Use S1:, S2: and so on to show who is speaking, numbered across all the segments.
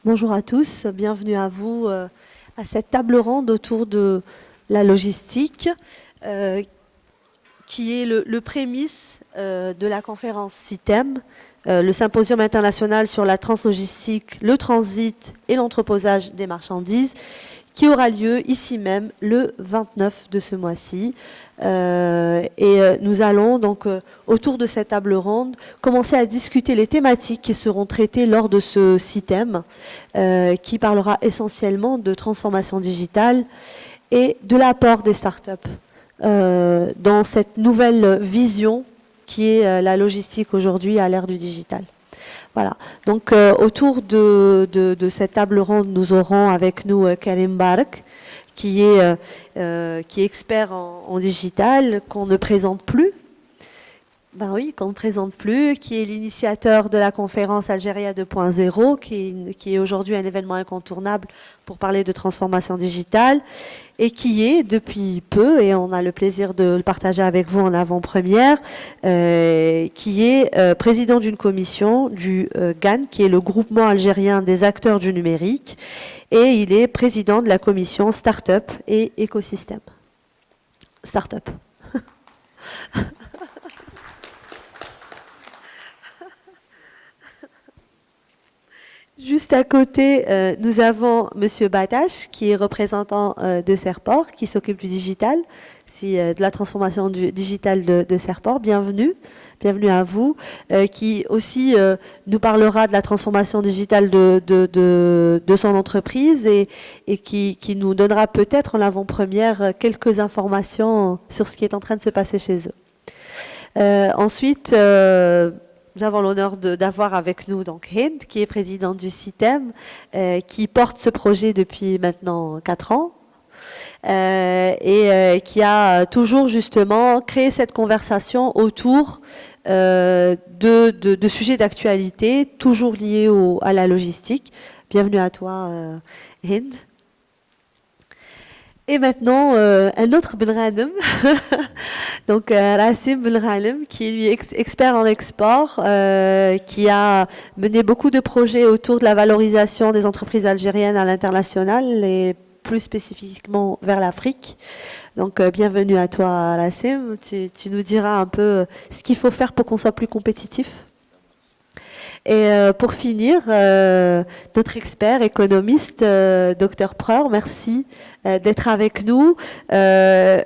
S1: Bonjour à tous, bienvenue à vous à cette table ronde autour de la logistique qui est le prémisse de la conférence CITEM, le symposium international sur la translogistique, le transit et l'entreposage des marchandises, qui aura lieu ici même le 29 de ce mois-ci. Nous allons donc, autour de cette table ronde, commencer à discuter les thématiques qui seront traitées lors de ce CITEM, qui parlera essentiellement de transformation digitale et de l'apport des startups dans cette nouvelle vision qui est la logistique aujourd'hui à l'ère du digital. Voilà. Donc, autour de cette table ronde, nous aurons avec nous Karim Bark, qui est expert en digital, qu'on ne présente plus. Ben oui, qu'on ne présente plus, qui est l'initiateur de la conférence Algérie 2.0, qui est aujourd'hui un événement incontournable pour parler de transformation digitale, et qui est depuis peu, et on a le plaisir de le partager avec vous en avant-première, qui est président d'une commission du GAN, qui est le groupement algérien des acteurs du numérique, et il est président de la commission Start-up et écosystème. Start-up. Juste à côté, nous avons Monsieur Batache, qui est représentant de Serport, qui s'occupe du digital, de la transformation digitale de Serport. Bienvenue, bienvenue à vous, qui aussi nous parlera de la transformation digitale de son entreprise et qui nous donnera peut-être en avant-première quelques informations sur ce qui est en train de se passer chez eux. Ensuite, nous avons l'honneur d'avoir avec nous donc Hind, qui est présidente du CITEM, qui porte ce projet depuis maintenant 4 ans qui a toujours justement créé cette conversation autour de sujets d'actualité, toujours liés à la logistique. Bienvenue à toi, Hind. Et maintenant, un autre Ben Ghanem, donc Rassim Ben Ghanem, qui est lui expert en export, qui a mené beaucoup de projets autour de la valorisation des entreprises algériennes à l'international et plus spécifiquement vers l'Afrique. Donc bienvenue à toi, Rassim. Tu nous diras un peu ce qu'il faut faire pour qu'on soit plus compétitif. Et pour finir, notre expert économiste, Dr Preur, merci d'être avec nous.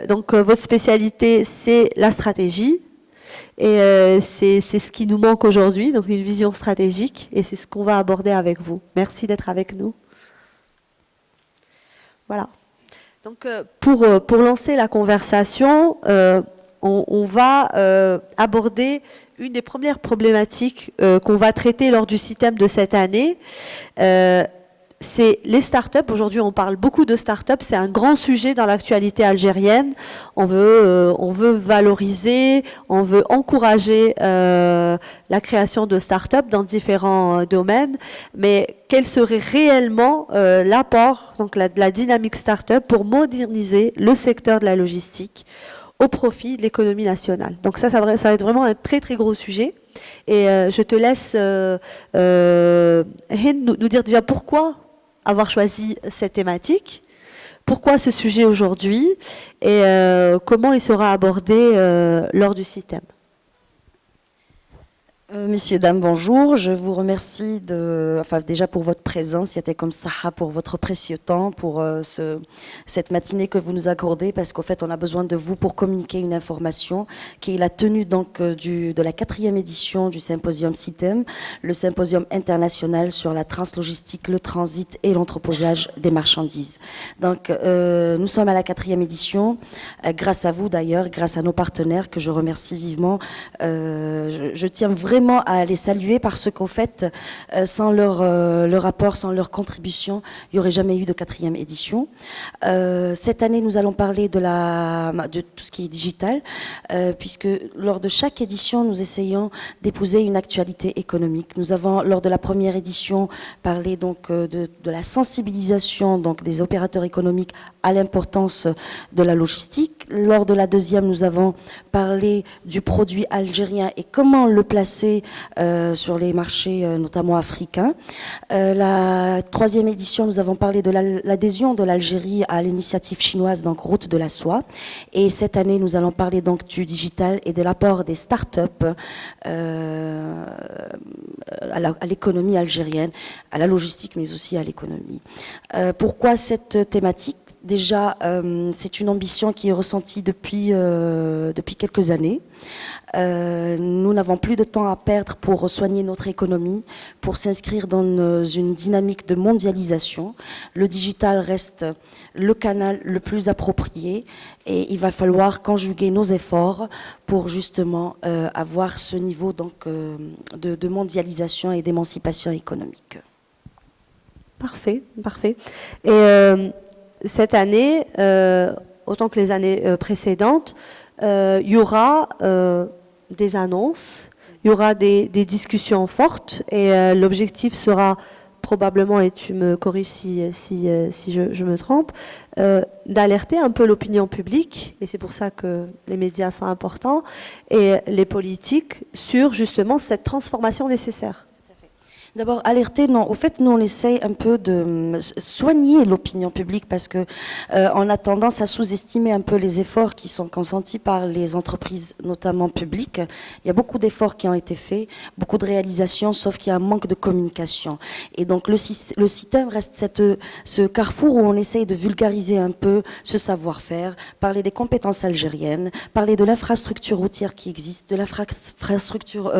S1: Donc votre spécialité, c'est la stratégie. Et c'est ce qui nous manque aujourd'hui, donc une vision stratégique. Et c'est ce qu'on va aborder avec vous. Merci d'être avec nous. Voilà. Donc pour lancer la conversation, on va aborder une des premières problématiques qu'on va traiter lors du CITEM de cette année. C'est les startups. Aujourd'hui, on parle beaucoup de startups. C'est un grand sujet dans l'actualité algérienne. On veut valoriser, on veut encourager la création de startups dans différents domaines. Mais quel serait réellement l'apport, donc la dynamique startup, pour moderniser le secteur de la logistique au profit de l'économie nationale. Donc ça va être vraiment un très très gros sujet. Et je te laisse Hind nous dire déjà pourquoi avoir choisi cette thématique, pourquoi ce sujet aujourd'hui et comment il sera abordé lors du CITEM.
S2: Messieurs, dames, bonjour. Je vous remercie déjà pour votre présence, Yatekom Saha, pour votre précieux temps, pour cette matinée que vous nous accordez, parce qu'au fait, on a besoin de vous pour communiquer une information qui est la tenue donc de la 4e édition du symposium CITEM, le symposium international sur la translogistique, le transit et l'entreposage des marchandises. Donc, nous sommes à la 4e édition, grâce à vous d'ailleurs, grâce à nos partenaires que je remercie vivement. Je tiens vraiment à les saluer parce qu'au fait, sans leur apport, sans leur contribution, il n'y aurait jamais eu de 4e édition. Cette année, nous allons parler de tout ce qui est digital, puisque lors de chaque édition, nous essayons d'épouser une actualité économique. Nous avons, lors de la première édition, parlé donc de la sensibilisation donc des opérateurs économiques à l'importance de la logistique. Lors de la deuxième, nous avons parlé du produit algérien et comment le placer succès sur les marchés, notamment africains. La 3e édition, nous avons parlé de l'adhésion de l'Algérie à l'initiative chinoise, donc Route de la soie. Et cette année, nous allons parler donc du digital et de l'apport des start-up à l'économie algérienne, à la logistique, mais aussi à l'économie. Pourquoi cette thématique ? Déjà, c'est une ambition qui est ressentie depuis quelques années. Nous n'avons plus de temps à perdre pour soigner notre économie, pour s'inscrire dans une dynamique de mondialisation. Le digital reste le canal le plus approprié et il va falloir conjuguer nos efforts pour justement avoir ce niveau donc, de mondialisation et d'émancipation économique.
S1: Parfait, parfait. Et cette année, autant que les années précédentes, il y aura des annonces, il y aura des discussions fortes et l'objectif sera probablement, et tu me corriges si je me trompe, d'alerter un peu l'opinion publique, et c'est pour ça que les médias sont importants, et les politiques sur justement cette transformation nécessaire.
S2: D'abord, alerter, non. Au fait, nous, on essaye un peu de soigner l'opinion publique parce que on a tendance à sous-estimer un peu les efforts qui sont consentis par les entreprises, notamment publiques. Il y a beaucoup d'efforts qui ont été faits, beaucoup de réalisations, sauf qu'il y a un manque de communication. Et donc, le système reste ce carrefour où on essaye de vulgariser un peu ce savoir-faire, parler des compétences algériennes, parler de l'infrastructure routière qui existe, de l'infrastructure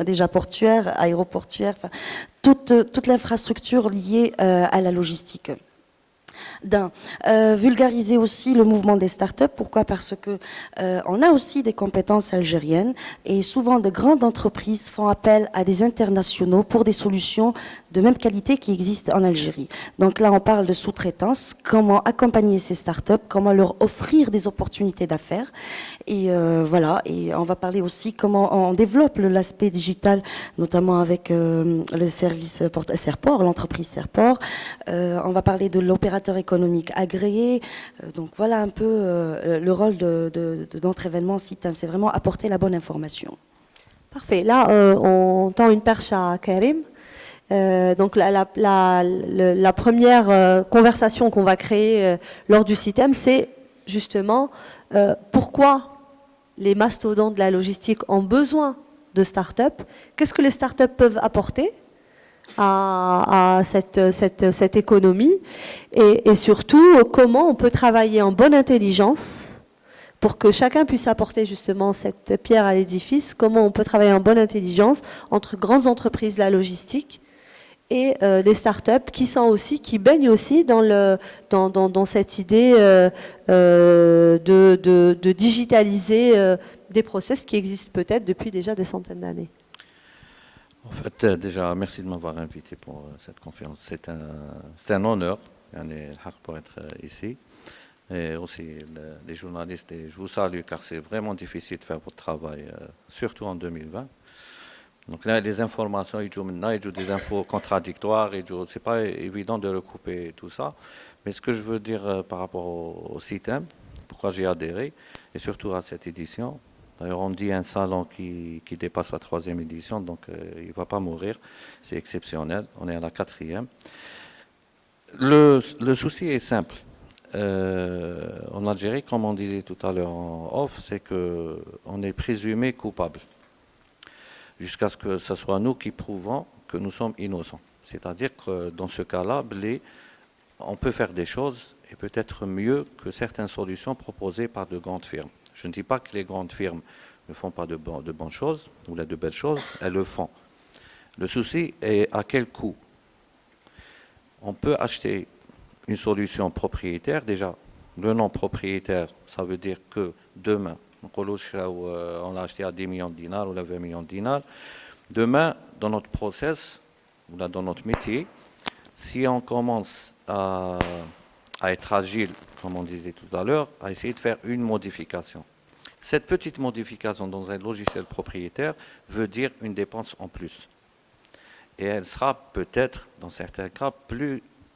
S2: déjà portuaire, aéroportuaire, enfin, toute l'infrastructure liée à la logistique. Vulgariser aussi le mouvement des startups. Pourquoi ? Parce que on a aussi des compétences algériennes et souvent de grandes entreprises font appel à des internationaux pour des solutions de même qualité qui existent en Algérie. Donc là, on parle de sous-traitance, comment accompagner ces startups, comment leur offrir des opportunités d'affaires. Et voilà, et on va parler aussi comment on développe l'aspect digital, notamment avec le service Serport, l'entreprise Serport. On va parler de l'opérateur économique agréé. Donc voilà un peu le rôle de notre événement Sitem, c'est vraiment apporter la bonne information.
S1: Parfait. Là, on tend une perche à Karim. Donc la première conversation qu'on va créer lors du Sitem, c'est justement pourquoi les mastodontes de la logistique ont besoin de start-up. Qu'est-ce que les start-up peuvent apporter à cette économie et surtout comment on peut travailler en bonne intelligence pour que chacun puisse apporter justement cette pierre à l'édifice, comment on peut travailler en bonne intelligence entre grandes entreprises de la logistique et les startups qui baignent aussi dans cette idée de digitaliser des process qui existent peut-être depuis déjà des centaines d'années.
S3: En fait, déjà, merci de m'avoir invité pour cette conférence. C'est un honneur pour être ici. Et aussi les journalistes, et je vous salue car c'est vraiment difficile de faire votre travail, surtout en 2020. Donc là, les informations, ils jouent des infos contradictoires, c'est pas évident de recouper tout ça. Mais ce que je veux dire par rapport au Sitem, pourquoi j'ai adhéré, et surtout à cette édition, d'ailleurs on dit un salon qui dépasse la 3e édition, donc il ne va pas mourir, c'est exceptionnel, on est à la 4e. Le souci est simple. En Algérie, comme on disait tout à l'heure en off, c'est qu'on est présumé coupable jusqu'à ce que ce soit nous qui prouvons que nous sommes innocents. C'est-à-dire que dans ce cas-là, on peut faire des choses et peut-être mieux que certaines solutions proposées par de grandes firmes. Je ne dis pas que les grandes firmes ne font pas de bonnes choses ou de belles choses, elles le font. Le souci est à quel coût ? On peut acheter une solution propriétaire. Déjà, le nom propriétaire, ça veut dire que demain, on l'a acheté à 10 millions de dinars ou à 20 millions de dinars. Demain, dans notre process, ou dans notre métier, si on commence à être agile, comme on disait tout à l'heure, à essayer de faire une modification. Cette petite modification dans un logiciel propriétaire veut dire une dépense en plus. Et elle sera peut-être, dans certains cas,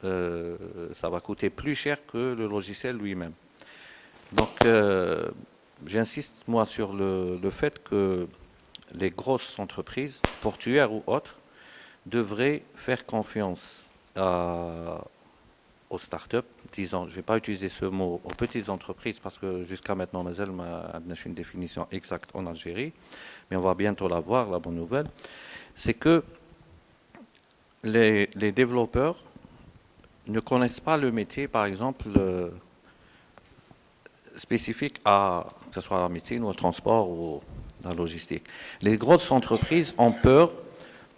S3: ça va coûter plus cher que le logiciel lui-même. Donc, j'insiste, moi, sur le fait que les grosses entreprises, portuaires ou autres, devraient faire confiance aux startups, disons, je ne vais pas utiliser ce mot, aux petites entreprises, parce que jusqu'à maintenant, Mazel m'a une définition exacte en Algérie, mais on va bientôt la voir, la bonne nouvelle, c'est que les développeurs ne connaissent pas le métier, par exemple, spécifique à, que ce soit la médecine ou le transport ou la logistique. Les grosses entreprises ont peur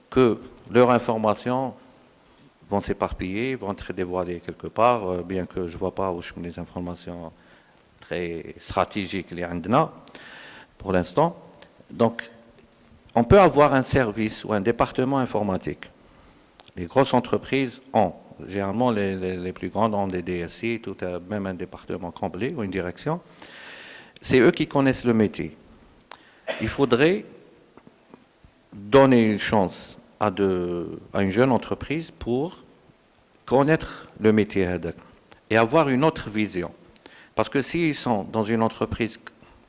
S3: que leurs informations vont s'éparpiller, vont être dévoilées quelque part, bien que je ne vois pas où je mets les informations très stratégiques les عندنا pour l'instant. Donc, on peut avoir un service ou un département informatique. Les grosses entreprises ont, généralement les plus grandes ont des DSI, tout, même un département complet ou une direction. C'est eux qui connaissent le métier. Il faudrait donner une chance à une jeune entreprise pour connaître le métier et avoir une autre vision. Parce que s'ils sont dans une entreprise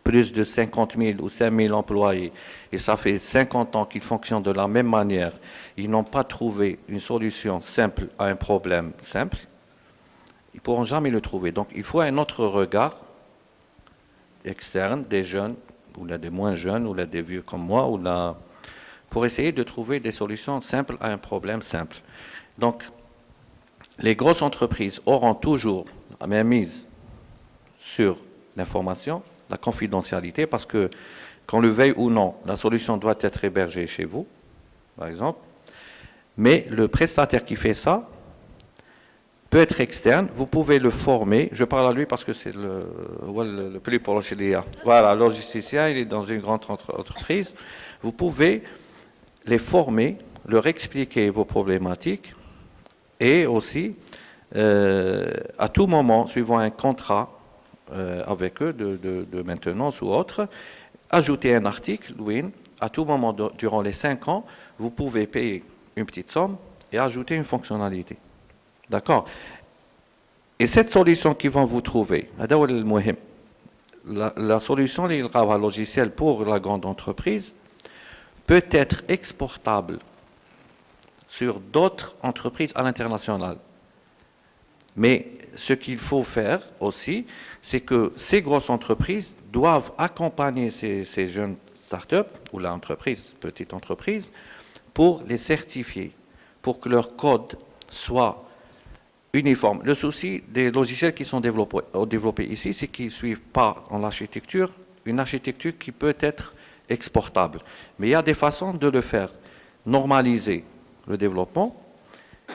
S3: plus de 50 000 ou 5 000 employés, et ça fait 50 ans qu'ils fonctionnent de la même manière, ils n'ont pas trouvé une solution simple à un problème simple, ils ne pourront jamais le trouver. Donc il faut un autre regard externe, des jeunes, ou des moins jeunes, ou des vieux comme moi, pour essayer de trouver des solutions simples à un problème simple. Donc, les grosses entreprises auront toujours la même mise sur l'information, la confidentialité, parce que, qu'on le veuille ou non, la solution doit être hébergée chez vous, par exemple. Mais le prestataire qui fait ça peut être externe, vous pouvez le former. Je parle à lui parce que c'est le plus proche. Voilà, le logisticien, il est dans une grande entreprise. Vous pouvez les former, leur expliquer vos problématiques et aussi, à tout moment, suivant un contrat avec eux de maintenance ou autre, ajouter un article, Louine, à tout moment durant les 5 ans, vous pouvez payer une petite somme et ajouter une fonctionnalité. D'accord? Et cette solution qu'ils vont vous trouver, la solution, le logiciel pour la grande entreprise, peut être exportable sur d'autres entreprises à l'international. Mais ce qu'il faut faire aussi, c'est que ces grosses entreprises doivent accompagner ces jeunes startups ou l'entreprise, petite entreprise, pour les certifier, pour que leur code soit uniforme. Le souci des logiciels qui sont développés ici, c'est qu'ils ne suivent pas en architecture une architecture qui peut être exportable. Mais il y a des façons de le faire. Normaliser le développement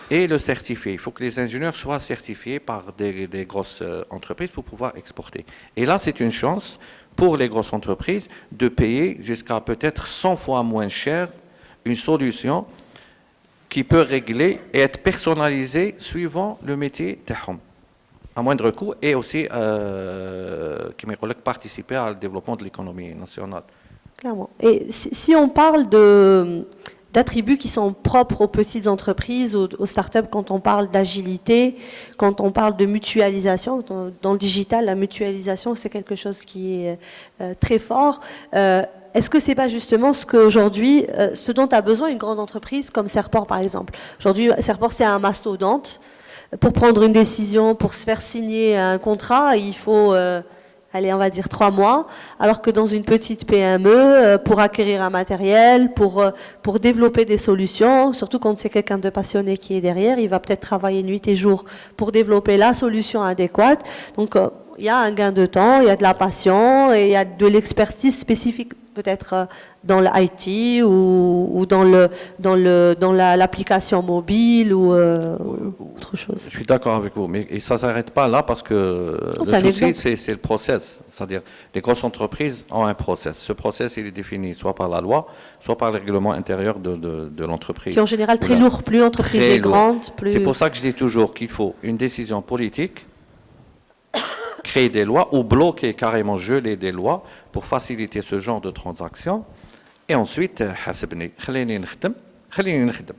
S3: et le certifier. Il faut que les ingénieurs soient certifiés par des grosses entreprises pour pouvoir exporter. Et là, c'est une chance pour les grosses entreprises de payer jusqu'à peut-être 100 fois moins cher une solution qui peut régler et être personnalisée suivant le métier تاعهم à moindre coût et aussi participer au développement de l'économie nationale.
S1: Clairement. Et si on parle d'attributs qui sont propres aux petites entreprises, aux startups, quand on parle d'agilité, quand on parle de mutualisation, dans le digital, la mutualisation, c'est quelque chose qui est très fort. Est-ce que c'est pas justement ce dont a besoin une grande entreprise comme Serport, par exemple? Aujourd'hui, Serport, c'est un mastodonte. Pour prendre une décision, pour se faire signer un contrat, il faut... allez, on va dire 3 mois, alors que dans une petite PME, pour acquérir un matériel, pour développer des solutions, surtout quand c'est quelqu'un de passionné qui est derrière, il va peut-être travailler nuit et jour pour développer la solution adéquate. Donc, il y a un gain de temps, il y a de la passion et il y a de l'expertise spécifique peut-être dans l'IT ou dans l'application mobile ou autre chose.
S3: Je suis d'accord avec vous, mais ça ne s'arrête pas là parce que le souci, c'est le process. C'est-à-dire, les grosses entreprises ont un process. Ce process, il est défini soit par la loi, soit par le règlement intérieur de l'entreprise.
S1: Qui est en général très lourd, plus l'entreprise est grande, plus...
S3: C'est pour ça que je dis toujours qu'il faut une décision politique, créer des lois ou bloquer, carrément geler des lois pour faciliter ce genre de transactions. Et ensuite, حاسبني خليني نخدم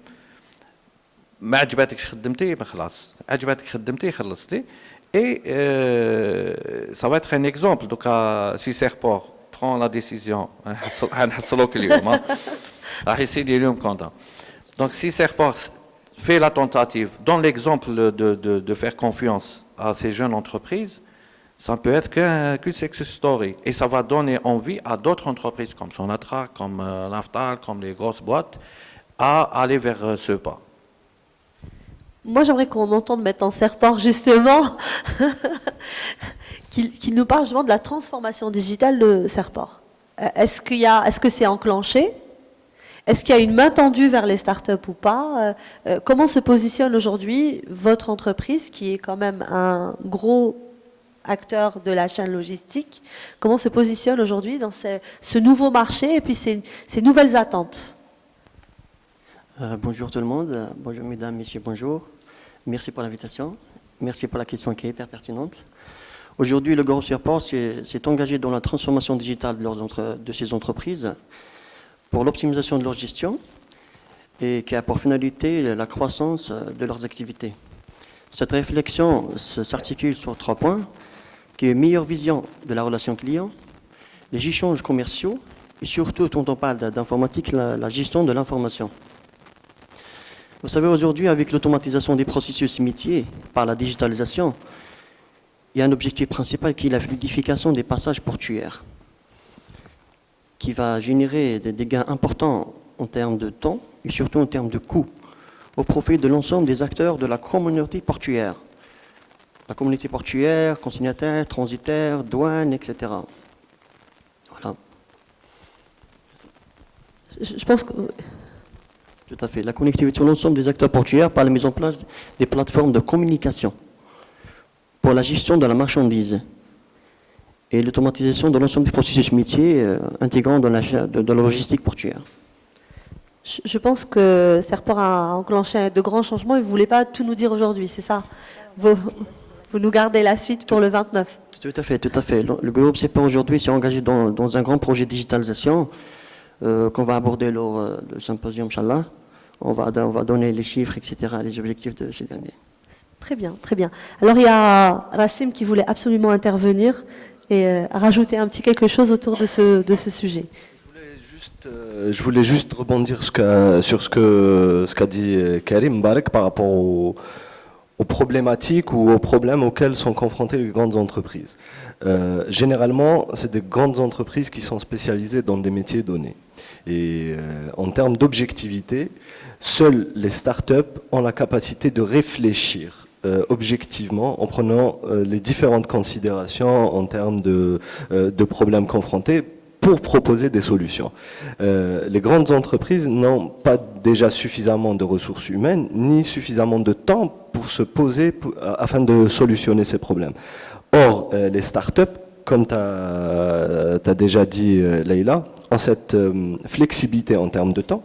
S3: ما عجبتكش خدمتي خلاص عجبتك خدمتي خلصتي et ça va être un exemple. Donc si Serport prend la décision. Donc si Serpor fait la tentative, dans l'exemple de faire confiance à ces jeunes entreprises, ça peut être qu'une success story. Et ça va donner envie à d'autres entreprises comme Sonatra, comme Naftal, comme les grosses boîtes, à aller vers ce pas.
S1: Moi, j'aimerais qu'on entende maintenant Serpor, justement, qu'il nous parle justement de la transformation digitale de Serpor. Est-ce que c'est enclenché? Est-ce qu'il y a une main tendue vers les startups ou pas? Comment se positionne aujourd'hui votre entreprise, qui est quand même un gros acteur de la chaîne logistique? Comment se positionne aujourd'hui dans ce nouveau marché et puis ces nouvelles attentes?
S4: Bonjour tout le monde, bonjour mesdames, messieurs, bonjour. Merci pour l'invitation, merci pour la question qui est hyper pertinente. Aujourd'hui, le groupe Serpor s'est engagé dans la transformation digitale de ces entreprises pour l'optimisation de leur gestion et qui a pour finalité la croissance de leurs activités. Cette réflexion s'articule sur 3 points, qui est meilleure vision de la relation client, les échanges commerciaux et surtout, quand on parle d'informatique, la gestion de l'information. Vous savez, aujourd'hui, avec l'automatisation des processus métiers par la digitalisation, il y a un objectif principal qui est la fluidification des passages portuaires, qui va générer des gains importants en termes de temps et surtout en termes de coûts, au profit de l'ensemble des acteurs de la communauté portuaire. La communauté portuaire, consignataire, transitaire, douane, etc. Voilà.
S1: Je pense que...
S4: Tout à fait. La connectivité sur l'ensemble des acteurs portuaires par la mise en place des plateformes de communication pour la gestion de la marchandise et l'automatisation de l'ensemble des processus métiers intégrant de la logistique portuaire.
S1: Je pense que Serpor a enclenché de grands changements et vous ne voulez pas tout nous dire aujourd'hui, c'est ça? Vous nous gardez la suite pour le 29.
S4: Tout à fait, tout à fait. Le groupe Serpor aujourd'hui s'est engagé dans un grand projet de digitalisation qu'on va aborder lors du symposium, Inch'Allah. On va donner les chiffres, etc., les objectifs de ces derniers.
S1: Très bien, très bien. Alors il y a Rassim qui voulait absolument intervenir et rajouter un petit quelque chose autour de ce sujet.
S5: Je voulais juste rebondir sur ce qu'a dit Karim Mbarek par rapport aux problématiques ou aux problèmes auxquels sont confrontées les grandes entreprises. Généralement, c'est des grandes entreprises qui sont spécialisées dans des métiers donnés. Et en termes d'objectivité, seules les startups ont la capacité de réfléchir objectivement en prenant les différentes considérations en termes de problèmes confrontés pour proposer des solutions. Les grandes entreprises n'ont pas déjà suffisamment de ressources humaines ni suffisamment de temps pour se poser afin de solutionner ces problèmes. Or, les startups, comme tu as déjà dit, Leïla, ont cette flexibilité en termes de temps,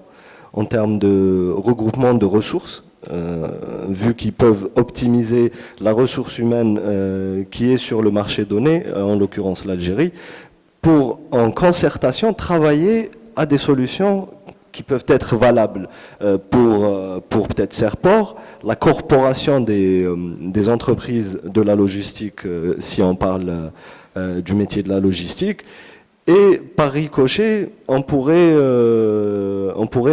S5: en termes de regroupement de ressources, vu qu'ils peuvent optimiser la ressource humaine qui est sur le marché donné, en l'occurrence l'Algérie, pour, en concertation, travailler à des solutions qui peuvent être valables pour peut-être Serpor, la corporation des entreprises de la logistique, si on parle du métier de la logistique, et par ricochet, on pourrait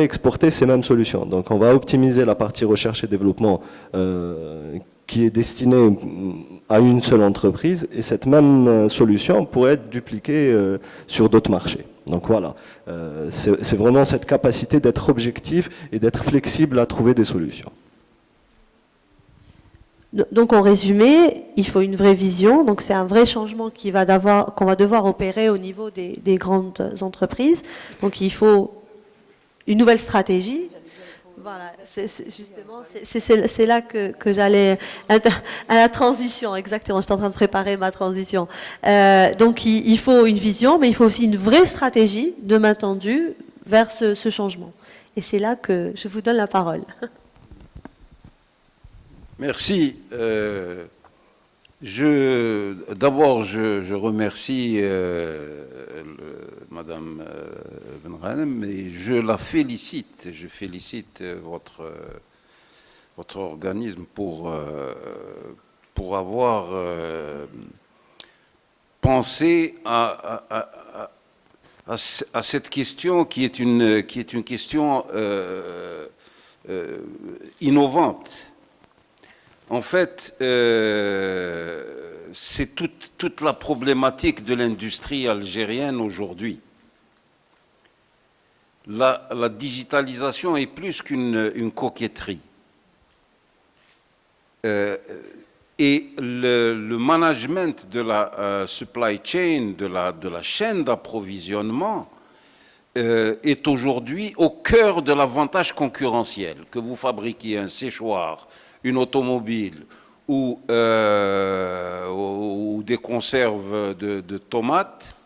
S5: exporter ces mêmes solutions. Donc on va optimiser la partie recherche et développement qui est destinée à une seule entreprise, et cette même solution pourrait être dupliquée sur d'autres marchés. Donc voilà, c'est vraiment cette capacité d'être objectif et d'être flexible à trouver des solutions.
S1: Donc en résumé, il faut une vraie vision, donc c'est un vrai changement qu'on va devoir opérer au niveau des grandes entreprises. Donc il faut une nouvelle stratégie. Voilà, c'est là que j'allais à la transition, exactement, je suis en train de préparer ma transition. Donc il faut une vision, mais il faut aussi une vraie stratégie de main tendue vers ce changement. Et c'est là que je vous donne la parole.
S6: Merci. D'abord, je remercie Madame Benranem et je la félicite. Je félicite votre organisme pour avoir pensé à à cette question qui est une question innovante. En fait, c'est toute la problématique de l'industrie algérienne aujourd'hui. La digitalisation est plus qu'une coquetterie. Et le management de la supply chain, de la chaîne d'approvisionnement, est aujourd'hui au cœur de l'avantage concurrentiel. Que vous fabriquiez un séchoir, une automobile ou des conserves de tomates,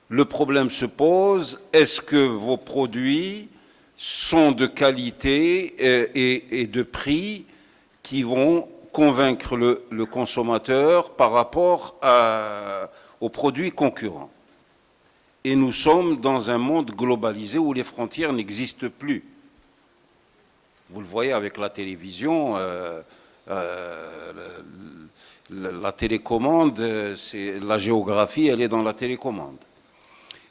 S6: le problème se pose, est-ce que vos produits sont de qualité et de prix qui vont convaincre le consommateur par rapport aux produits concurrents. Et nous sommes dans un monde globalisé où les frontières n'existent plus. Vous le voyez avec la télévision, la télécommande, la géographie, elle est dans la télécommande.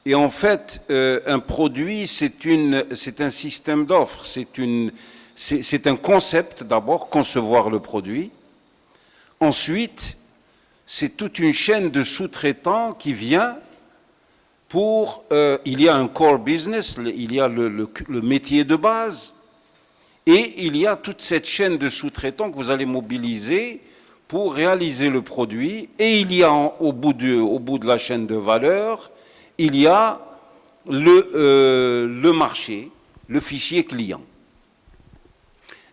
S6: Et en fait, un produit, c'est un système d'offres, c'est un concept d'abord, concevoir le produit. Ensuite, c'est toute une chaîne de sous-traitants qui vient pour... il y a un core business, il y a le métier de base, et il y a toute cette chaîne de sous-traitants que vous allez mobiliser pour réaliser le produit. Et il y a au bout de la chaîne de valeur, il y a le marché, le fichier client.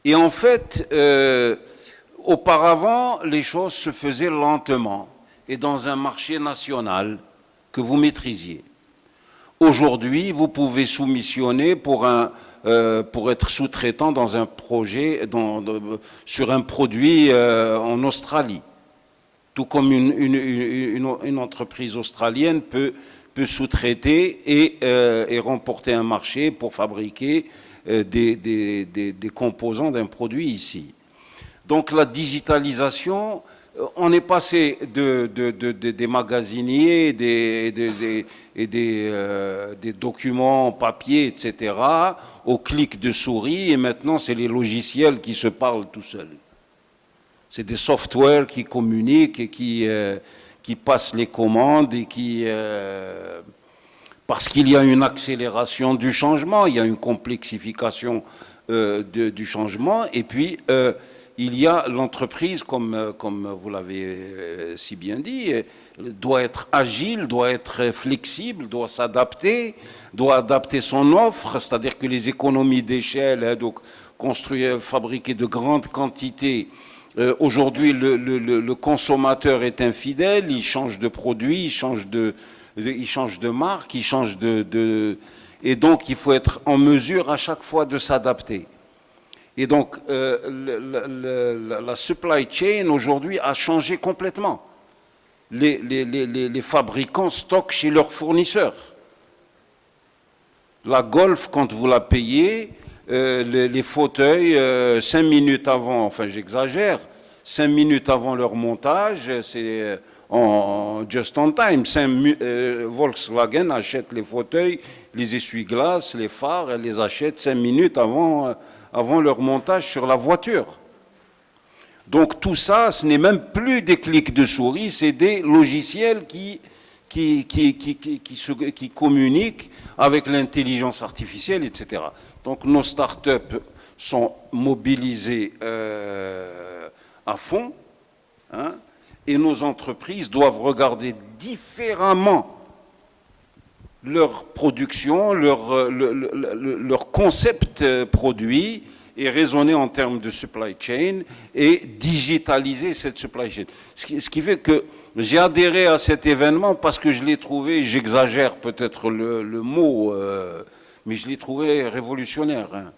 S6: Et en fait, auparavant, les choses se faisaient lentement et dans un marché national que vous maîtrisiez. Aujourd'hui, vous pouvez soumissionner pour être sous-traitant dans un projet, sur un produit en Australie. Tout comme une entreprise australienne peut sous-traiter et remporter un marché pour fabriquer des composants d'un produit ici. Donc la digitalisation, on est passé des magasiniers et des documents papier, etc., au clic de souris, et maintenant c'est les logiciels qui se parlent tout seuls. C'est des softwares qui communiquent et qui passent les commandes et parce qu'il y a une accélération du changement, il y a une complexification du changement, et puis il y a l'entreprise, comme vous l'avez si bien dit, doit être agile, doit être flexible, doit s'adapter, doit adapter son offre, c'est-à-dire que les économies d'échelle, donc fabriquer de grandes quantités. Aujourd'hui, le consommateur est infidèle, il change de produit, il change de marque, il change et donc il faut être en mesure à chaque fois de s'adapter. Et donc la supply chain aujourd'hui a changé complètement. Les fabricants stockent chez leurs fournisseurs. La Golf, quand vous la payez, les fauteuils, 5 minutes avant, enfin j'exagère, 5 minutes avant leur montage, c'est just on time. Volkswagen achète les fauteuils, les essuie-glaces, les phares, elle les achète 5 minutes avant leur montage sur la voiture. Donc tout ça, ce n'est même plus des clics de souris, c'est des logiciels qui communiquent avec l'intelligence artificielle, etc. Donc nos startups sont mobilisées à fond, hein, et nos entreprises doivent regarder différemment leur production, leur concept produit, et raisonner en termes de supply chain et digitaliser cette supply chain. Ce qui fait que j'ai adhéré à cet événement parce que je l'ai trouvé, j'exagère peut-être le mot, mais je l'ai trouvé révolutionnaire. Hein.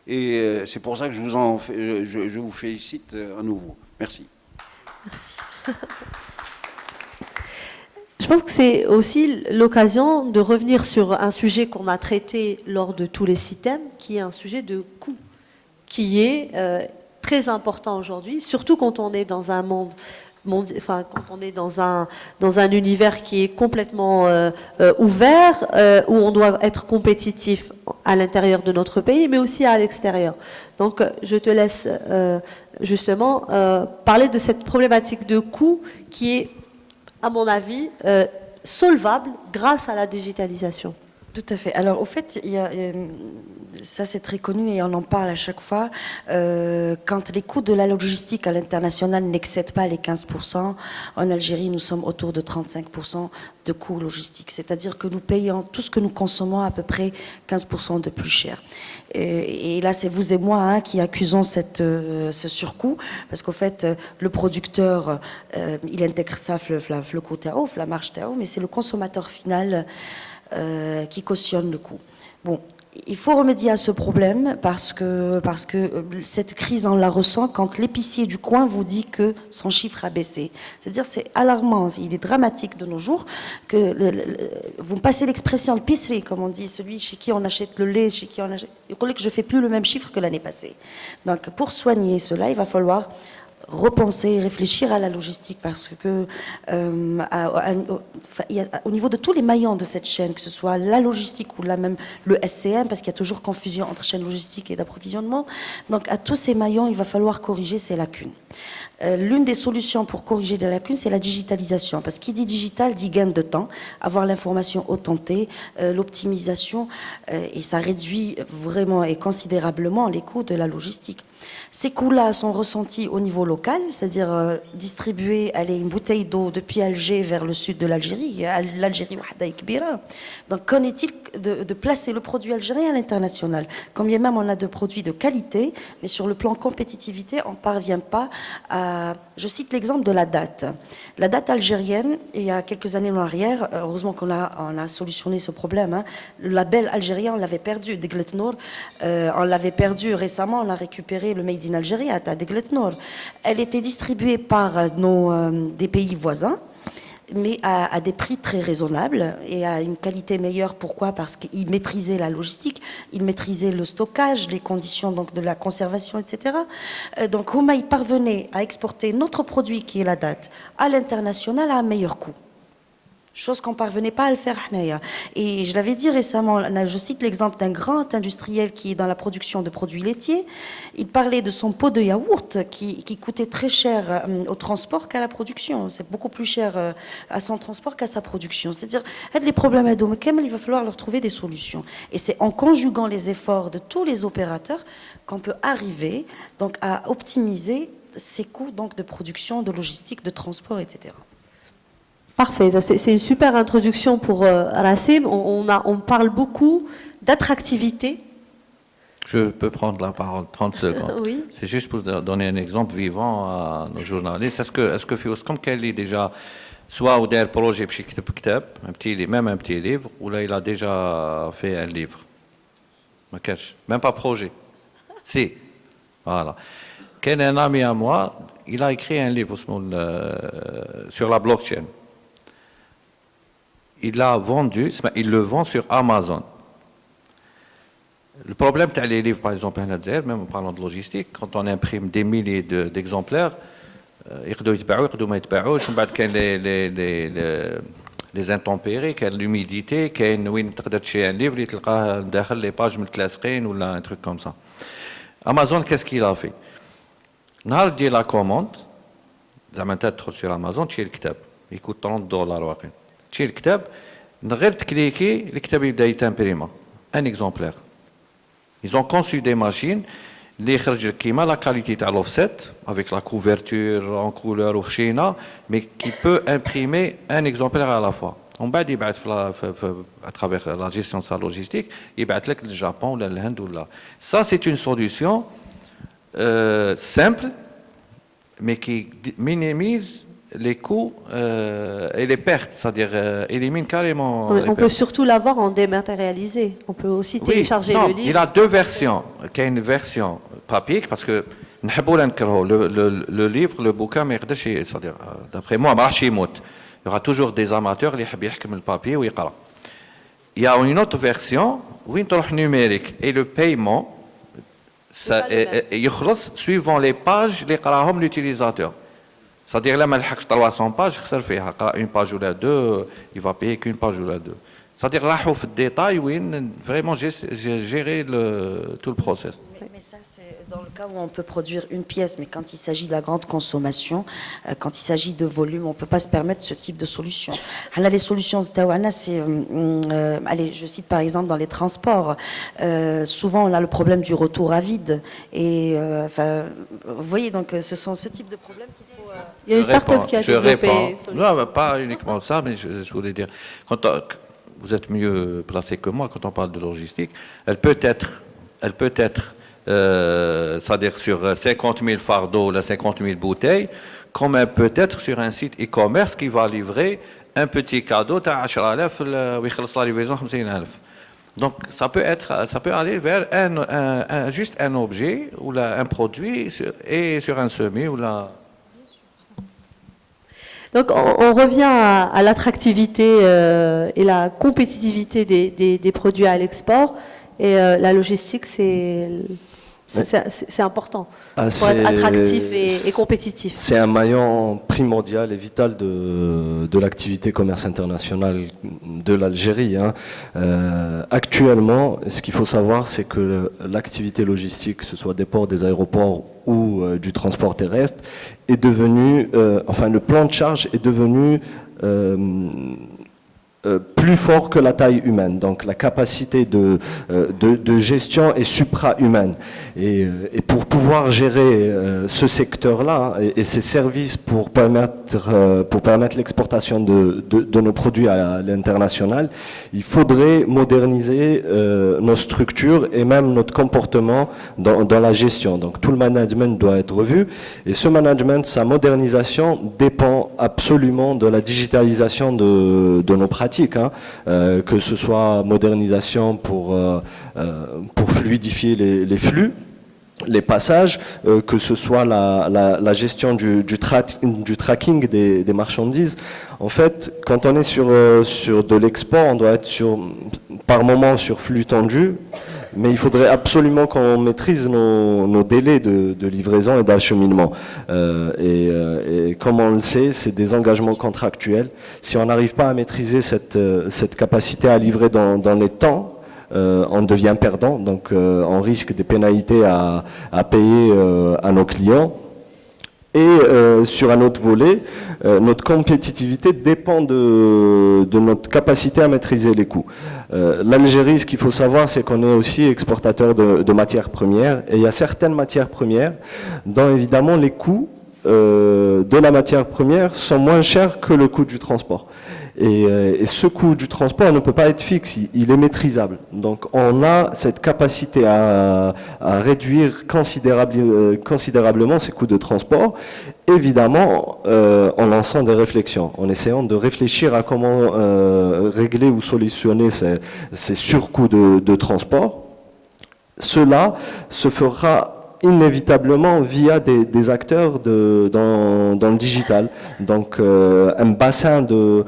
S6: Et c'est pour ça que je vous félicite à nouveau. Merci.
S1: Merci. Je pense que c'est aussi l'occasion de revenir sur un sujet qu'on a traité lors de tous les systèmes, qui est un sujet de coût, qui est très important aujourd'hui, surtout quand on est dans un monde quand on est dans un univers qui est complètement ouvert, où on doit être compétitif à l'intérieur de notre pays, mais aussi à l'extérieur. Donc, je te laisse justement parler de cette problématique de coût qui est, à mon avis, solvable grâce à la digitalisation.
S2: Tout à fait. Alors, au fait, ça c'est très connu et on en parle à chaque fois. Quand les coûts de la logistique à l'international n'excèdent pas les 15%, en Algérie, nous sommes autour de 35% de coûts logistiques. C'est-à-dire que nous payons tout ce que nous consommons à peu près 15% de plus cher. Et là, c'est vous et moi qui accusons ce surcoût, parce qu'au fait, le producteur, il intègre ça, le coût tao, la marge tao, mais c'est le consommateur final qui cautionne le coût. Bon, il faut remédier à ce problème parce que cette crise, on la ressent quand l'épicier du coin vous dit que son chiffre a baissé. C'est-à-dire, c'est alarmant, il est dramatique de nos jours que vous me passez l'expression le pisserie, comme on dit, celui chez qui on achète le lait, chez qui on achète. Il faut que je ne fais plus le même chiffre que l'année passée. Donc, pour soigner cela, il va falloir repenser et réfléchir à la logistique parce que au niveau de tous les maillons de cette chaîne, que ce soit la logistique ou même le SCM, parce qu'il y a toujours confusion entre chaîne logistique et d'approvisionnement, donc à tous ces maillons, il va falloir corriger ces lacunes. L'une des solutions pour corriger des lacunes, c'est la digitalisation, parce qui dit digital dit gain de temps, avoir l'information authentique, l'optimisation, et ça réduit vraiment et considérablement les coûts de la logistique. Ces coûts-là sont ressentis au niveau local, c'est-à-dire distribuer une bouteille d'eau depuis Alger vers le sud de l'Algérie. L'Algérie, donc qu'en est-il de placer le produit algérien à l'international? Quand bien même on a de produits de qualité, mais sur le plan compétitivité, on ne parvient pas à... Je cite l'exemple de la date. La date algérienne, il y a quelques années en arrière, heureusement qu'on a solutionné ce problème, hein, le label algérien, on l'avait perdu, Deglet Nour, on l'avait perdu récemment, on a récupéré le Made in Algérie à Deglet Nour. Elle était distribuée par des pays voisins, mais à des prix très raisonnables et à une qualité meilleure. Pourquoi? Parce qu'ils maîtrisaient la logistique, ils maîtrisaient le stockage, les conditions donc, de la conservation, etc. Donc Houma, il parvenait à exporter notre produit, qui est la date, à l'international à un meilleur coût. Chose qu'on ne parvenait pas à le faire. Et je l'avais dit récemment, je cite l'exemple d'un grand industriel qui est dans la production de produits laitiers. Il parlait de son pot de yaourt qui coûtait très cher au transport qu'à la production. C'est beaucoup plus cher à son transport qu'à sa production. C'est-à-dire, les problèmes à Domekem, il va falloir leur trouver des solutions. Et c'est en conjuguant les efforts de tous les opérateurs qu'on peut arriver donc, à optimiser ces coûts donc, de production, de logistique, de transport, etc.
S1: Parfait, c'est une super introduction pour Rassim. On parle beaucoup d'attractivité.
S3: Je peux prendre la parole 30 secondes.
S1: Oui.
S3: C'est juste pour donner un exemple vivant à nos journalistes. Est-ce que Fioscom qu'elle est déjà soit au dernier projet même un petit livre, ou là il a déjà fait un livre. Même pas projet. Si. Voilà. Quel un ami à moi, il a écrit un livre sur la blockchain. Il l'a vendu, il le vend sur Amazon. Le problème de les livres, par exemple, même en parlant de logistique, quand on imprime des milliers d'exemplaires, les intempéries, l'humidité, un livre, il تلقاه les pages متلاصقين ou un truc comme ça. Amazon, qu'est-ce qu'il a fait? نهار تجي la commande, زعما تدخل sur Amazon, تشري الكتاب, il coûte $30 واقع. تشري الكتاب غير تكليكي الكتاب يبدا يتامبريما un exemplaire. Ils ont conçu des machines اللي يخرج لك كيما la qualité تاع l'offset avec la couverture en couleur وخشينه mais qui peut imprimer un exemplaire à la fois. On بعد يبعث à travers la gestion de sa logistique يبعث لك للجابون ولا الهند ولا. Ça c'est une solution simple mais qui minimise les coûts et les pertes, c'est-à-dire élimine carrément.
S1: On peut surtout l'avoir en dématérialisé. On peut aussi télécharger le livre.
S3: Il a deux versions. Il y a une version papier parce que le livre, le bouquin, c'est-à-dire d'après moi, il y aura toujours des amateurs qui aiment le papier ou يقرأ. Il y a une autre version où il est numérique et le paiement يخلص suivant les pages les يقراهم l'utilisateur. C'est-à-dire là, 300 pages, une page ou la deux, il va payer qu'une page ou la deux. C'est-à-dire là, au détail, oui, vraiment, j'ai géré tout le process.
S2: Mais ça, c'est dans le cas où on peut produire une pièce, mais quand il s'agit de la grande consommation, quand il s'agit de volume, on ne peut pas se permettre ce type de solution. Là, les solutions de Tawana, c'est, allez, je cite par exemple dans les transports, souvent on a le problème du retour à vide. Et enfin, vous voyez, donc ce sont ce type de problèmes qu'il faut...
S1: Il y a une start-up qui a développé...
S3: Non, pas uniquement ça, mais je voulais dire, vous êtes mieux placé que moi quand on parle de logistique, elle peut être c'est-à-dire sur 50 000 fardeaux, 50 000 bouteilles, comme elle peut être sur un site e-commerce qui va livrer un petit cadeau, 10,000 la livraison 50,000. Donc ça peut aller vers juste un objet ou un produit et sur un semis ou la...
S1: Donc on revient à l'attractivité et la compétitivité des produits à l'export. Et la logistique, c'est important pour être attractif et compétitif.
S5: C'est un maillon primordial et vital de l'activité commerce internationale de l'Algérie. Hein. Actuellement, ce qu'il faut savoir, c'est que l'activité logistique, que ce soit des ports, des aéroports ou du transport terrestre, est devenu, enfin le plan de charge est devenu plus fort que la taille humaine. Donc la capacité de gestion est supra-humaine. Et pour pouvoir gérer ce secteur-là et ces services pour permettre l'exportation de nos produits à l'international, il faudrait moderniser nos structures et même notre comportement dans la gestion. Donc tout le management doit être revu. Et ce management, sa modernisation dépend absolument de la digitalisation de nos pratiques. Hein, que ce soit modernisation pour fluidifier les flux, les passages, que ce soit la gestion du tracking des marchandises. En fait, quand on est sur de l'export, on doit être par moment sur flux tendu, mais il faudrait absolument qu'on maîtrise nos délais de livraison et d'acheminement. Et comme on le sait, c'est des engagements contractuels. Si on n'arrive pas à maîtriser cette capacité à livrer dans les temps, on devient perdant, donc on risque des pénalités à payer à nos clients. Et sur un autre volet, notre compétitivité dépend de notre capacité à maîtriser les coûts. L'Algérie, ce qu'il faut savoir, c'est qu'on est aussi exportateur de matières premières. Et il y a certaines matières premières dont évidemment les coûts de la matière première sont moins chers que le coût du transport. Et ce coût du transport ne peut pas être fixe, il est maîtrisable. Donc on a cette capacité à réduire considérablement ces coûts de transport, évidemment en lançant des réflexions, en essayant de réfléchir à comment régler ou solutionner ces surcoûts de transport. Cela se fera inévitablement via des acteurs dans le digital. Donc un bassin de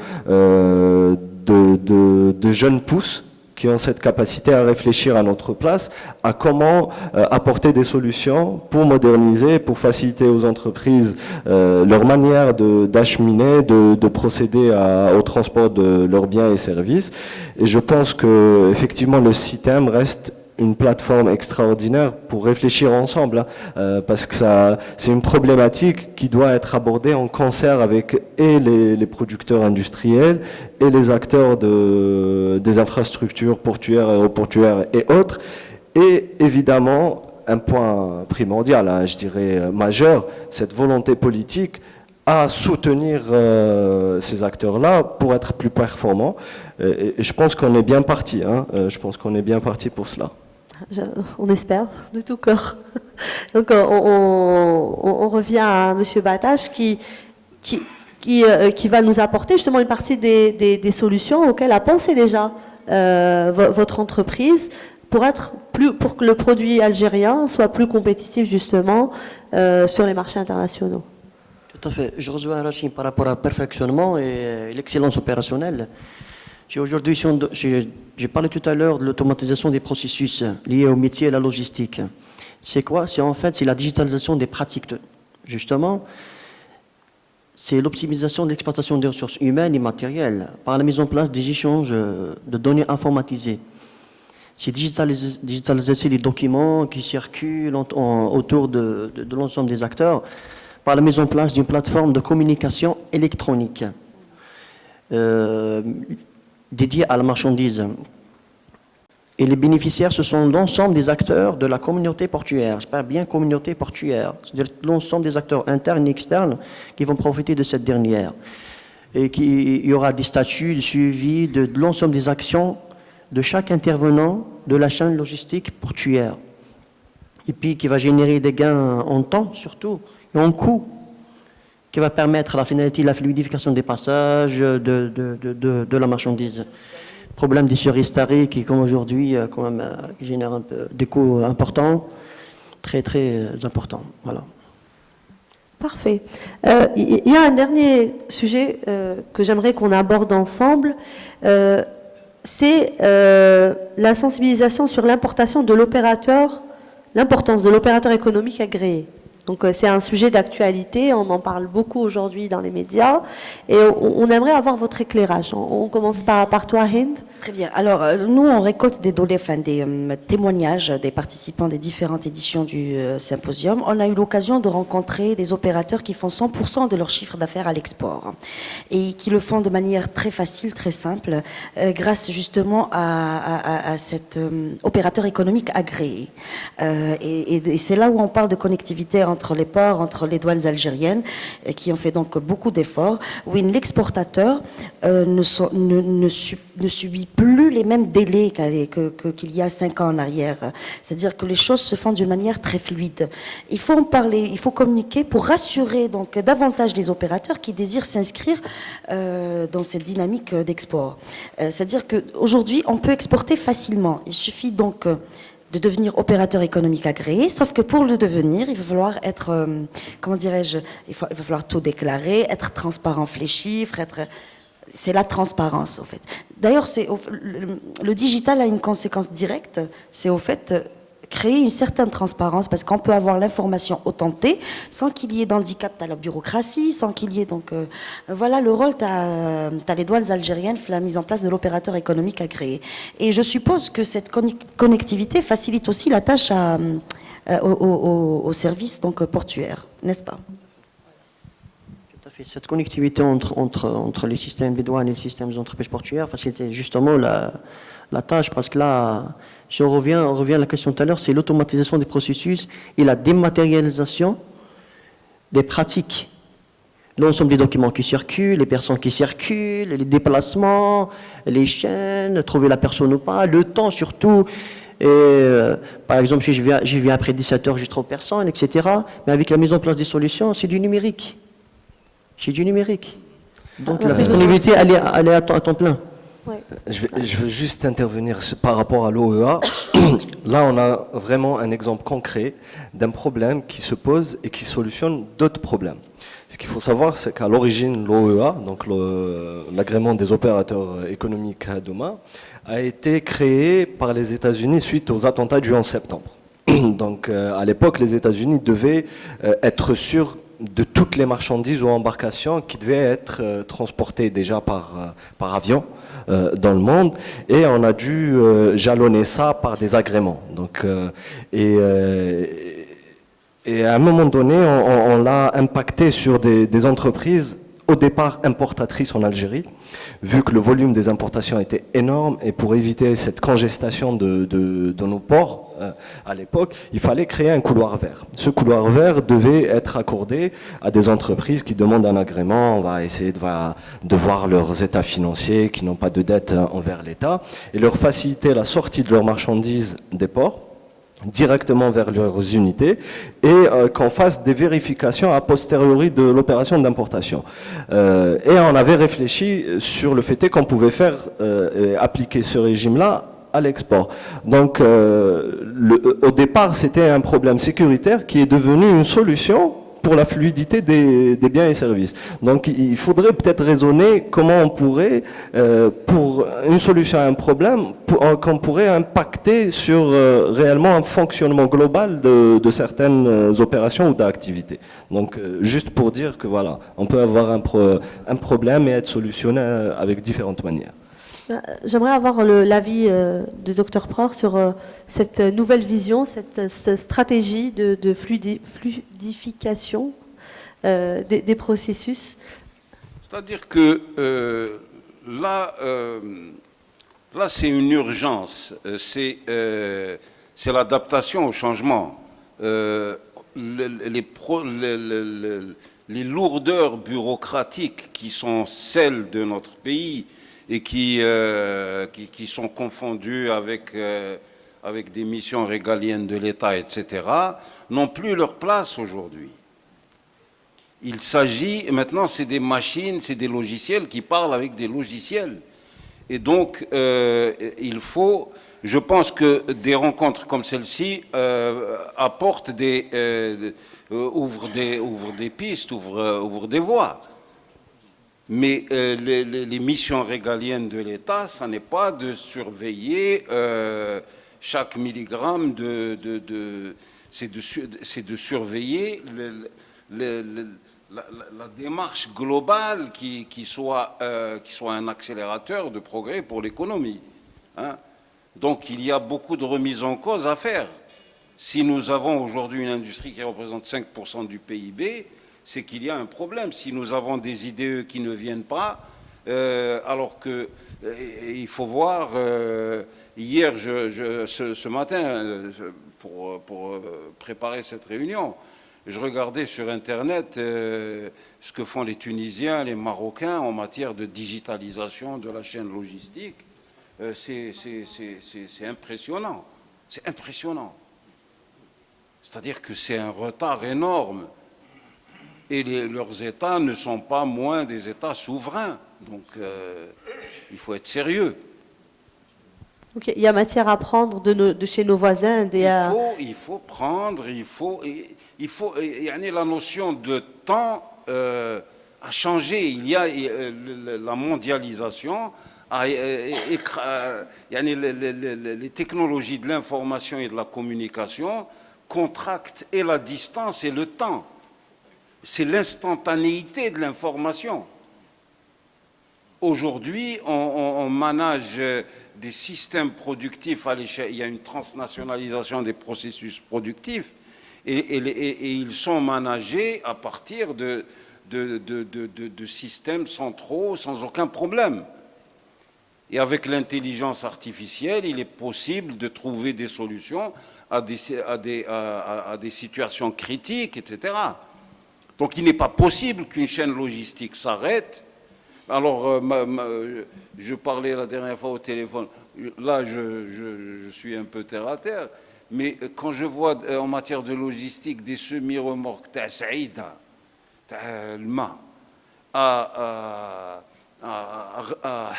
S5: jeunes pousses qui ont cette capacité à réfléchir à notre place, à comment apporter des solutions pour moderniser, pour faciliter aux entreprises leur manière d'acheminer, de procéder au transport de leurs biens et services. Et je pense que effectivement le CITEM reste une plateforme extraordinaire pour réfléchir ensemble, hein, parce que c'est une problématique qui doit être abordée en concert avec les producteurs industriels et les acteurs des infrastructures portuaires, aéroportuaires et autres. Et évidemment, un point primordial, hein, je dirais majeur, cette volonté politique à soutenir ces acteurs-là pour être plus performants. Et je pense qu'on est bien parti. Hein, je pense qu'on est bien parti pour cela.
S1: On espère de tout cœur. Donc on revient à M. Batache qui va nous apporter justement une partie des solutions auxquelles a pensé déjà votre entreprise pour que le produit algérien soit plus compétitif justement sur les marchés internationaux.
S4: Tout à fait. Je rejoins Rachid par rapport au perfectionnement et l'excellence opérationnelle. J'ai parlé tout à l'heure de l'automatisation des processus liés au métier et à la logistique. C'est quoi? C'est la digitalisation des pratiques. Justement, c'est l'optimisation de l'exploitation des ressources humaines et matérielles par la mise en place des échanges de données informatisées. C'est digitaliser les documents qui circulent autour de l'ensemble des acteurs par la mise en place d'une plateforme de communication électronique dédiée à la marchandise. Et les bénéficiaires, ce sont l'ensemble des acteurs de la communauté portuaire. Je parle bien communauté portuaire, c'est-à-dire l'ensemble des acteurs internes et externes qui vont profiter de cette dernière. Et il y aura des statuts de suivi de l'ensemble des actions de chaque intervenant de la chaîne logistique portuaire. Et puis qui va générer des gains en temps surtout, et en coût, qui va permettre la finalité, la fluidification des passages de la marchandise. Problème des surestaries qui, comme aujourd'hui, quand même, génère un peu des coûts importants, très très importants. Voilà.
S1: Parfait. Il y a un dernier sujet que j'aimerais qu'on aborde ensemble. C'est la sensibilisation sur l'importation de l'opérateur, l'importance de l'opérateur économique agréé. Donc c'est un sujet d'actualité, on en parle beaucoup aujourd'hui dans les médias et on aimerait avoir votre éclairage. On commence par toi, Hind.
S2: Très bien. Alors, nous, on récolte des données, enfin, des témoignages des participants des différentes éditions du symposium. On a eu l'occasion de rencontrer des opérateurs qui font 100% de leur chiffre d'affaires à l'export et qui le font de manière très facile, très simple, grâce justement à cet opérateur économique agréé. Et c'est là où on parle de connectivité entre les ports, entre les douanes algériennes, qui ont fait donc beaucoup d'efforts, où l'exportateur ne subit plus les mêmes délais qu'il y a 5 ans en arrière. C'est-à-dire que les choses se font d'une manière très fluide. Il faut en parler, il faut communiquer pour rassurer donc davantage les opérateurs qui désirent s'inscrire dans cette dynamique d'export. C'est-à-dire qu'aujourd'hui, on peut exporter facilement. Il suffit donc de devenir opérateur économique agréé, sauf que pour le devenir, il va falloir être, comment dirais-je, il va falloir tout déclarer, être transparent les chiffres, c'est la transparence, au fait. D'ailleurs, le digital a une conséquence directe, c'est au fait créer une certaine transparence, parce qu'on peut avoir l'information authentée sans qu'il y ait d'handicap à la bureaucratie, sans qu'il y ait donc... voilà le rôle, t'as les douanes algériennes, la mise en place de l'opérateur économique agréé. Et je suppose que cette connectivité facilite aussi la tâche aux services donc, portuaires, n'est-ce pas ?
S4: Cette connectivité entre les systèmes des douanes et les systèmes des entreprises portuaires facilite justement la tâche, parce que là, si on revient à la question tout à l'heure, c'est l'automatisation des processus et la dématérialisation des pratiques. L'ensemble des documents qui circulent, les personnes qui circulent, les déplacements, les chaînes, trouver la personne ou pas, le temps surtout. Et, par exemple, si je viens après 17 heures, je trouve personne, etc. Mais avec la mise en place des solutions, c'est du numérique. C'est du numérique. Donc la disponibilité, elle est à temps plein.
S1: Ouais.
S5: Je veux juste intervenir par rapport à l'OEA. Là, on a vraiment un exemple concret d'un problème qui se pose et qui solutionne d'autres problèmes. Ce qu'il faut savoir, c'est qu'à l'origine, l'OEA, donc l'agrément des opérateurs économiques à demain, a été créé par les États-Unis suite aux attentats du 11 septembre. Donc, à l'époque, les États-Unis devaient être sûrs de toutes les marchandises ou embarcations qui devaient être transportées déjà par avion dans le monde, et on a dû jalonner ça par des agréments. Donc, et à un moment donné, on l'a impacté sur des entreprises au départ importatrices en Algérie, vu que le volume des importations était énorme, et pour éviter cette congestion de nos ports à l'époque, il fallait créer un couloir vert. Ce couloir vert devait être accordé à des entreprises qui demandent un agrément. On va essayer de voir leurs états financiers, qui n'ont pas de dette envers l'État, et leur faciliter la sortie de leurs marchandises des ports directement vers leurs unités, et qu'on fasse des vérifications a posteriori de l'opération d'importation. Et on avait réfléchi sur le fait qu'on pouvait faire appliquer ce régime-là à l'export. Donc au départ, c'était un problème sécuritaire qui est devenu une solution pour la fluidité des biens et services. Donc il faudrait peut-être raisonner comment on pourrait, pour une solution à un problème, qu'on pourrait impacter sur réellement un fonctionnement global de certaines opérations ou d'activités. Donc juste pour dire que voilà, on peut avoir un problème et être solutionné avec différentes manières.
S1: J'aimerais avoir l'avis de Dr Pror sur cette nouvelle vision, cette stratégie de fluidification des processus.
S6: C'est-à-dire que là, c'est une urgence, c'est l'adaptation au changement. Les lourdeurs bureaucratiques qui sont celles de notre pays et qui sont confondues avec des missions régaliennes de l'État, etc., n'ont plus leur place aujourd'hui. Il s'agit, maintenant c'est des machines, c'est des logiciels qui parlent avec des logiciels. Et donc, il faut, je pense que des rencontres comme celle-ci apportent ouvrent des pistes, ouvrent des voies. Mais les missions régaliennes de l'État, ça n'est pas de surveiller chaque milligramme c'est de surveiller la démarche globale qui soit un accélérateur de progrès pour l'économie. Hein. Donc il y a beaucoup de remises en cause à faire. Si nous avons aujourd'hui une industrie qui représente 5% du PIB, c'est qu'il y a un problème. Si nous avons des IDE qui ne viennent pas, alors que il faut voir, hier, ce matin, pour préparer cette réunion, je regardais sur Internet ce que font les Tunisiens, les Marocains en matière de digitalisation de la chaîne logistique. C'est impressionnant. C'est impressionnant. C'est-à-dire que c'est un retard énorme. Et leurs États ne sont pas moins des États souverains. Donc, il faut être sérieux.
S1: Okay. Il y a matière à prendre de chez nos voisins.
S6: Il faut prendre, la notion de temps a changé. Il y a la mondialisation, les technologies de l'information et de la communication contractent et la distance et le temps. C'est l'instantanéité de l'information. Aujourd'hui, on manage des systèmes productifs à l'échelle. Il y a une transnationalisation des processus productifs et ils sont managés à partir de systèmes centraux sans aucun problème. Et avec l'intelligence artificielle, il est possible de trouver des solutions à des situations critiques, etc. Donc il n'est pas possible qu'une chaîne logistique s'arrête. Alors, je parlais la dernière fois au téléphone, là je suis un peu terre à terre, mais quand je vois en matière de logistique des semi-remorques, t'as Saïda, t'as Lma, à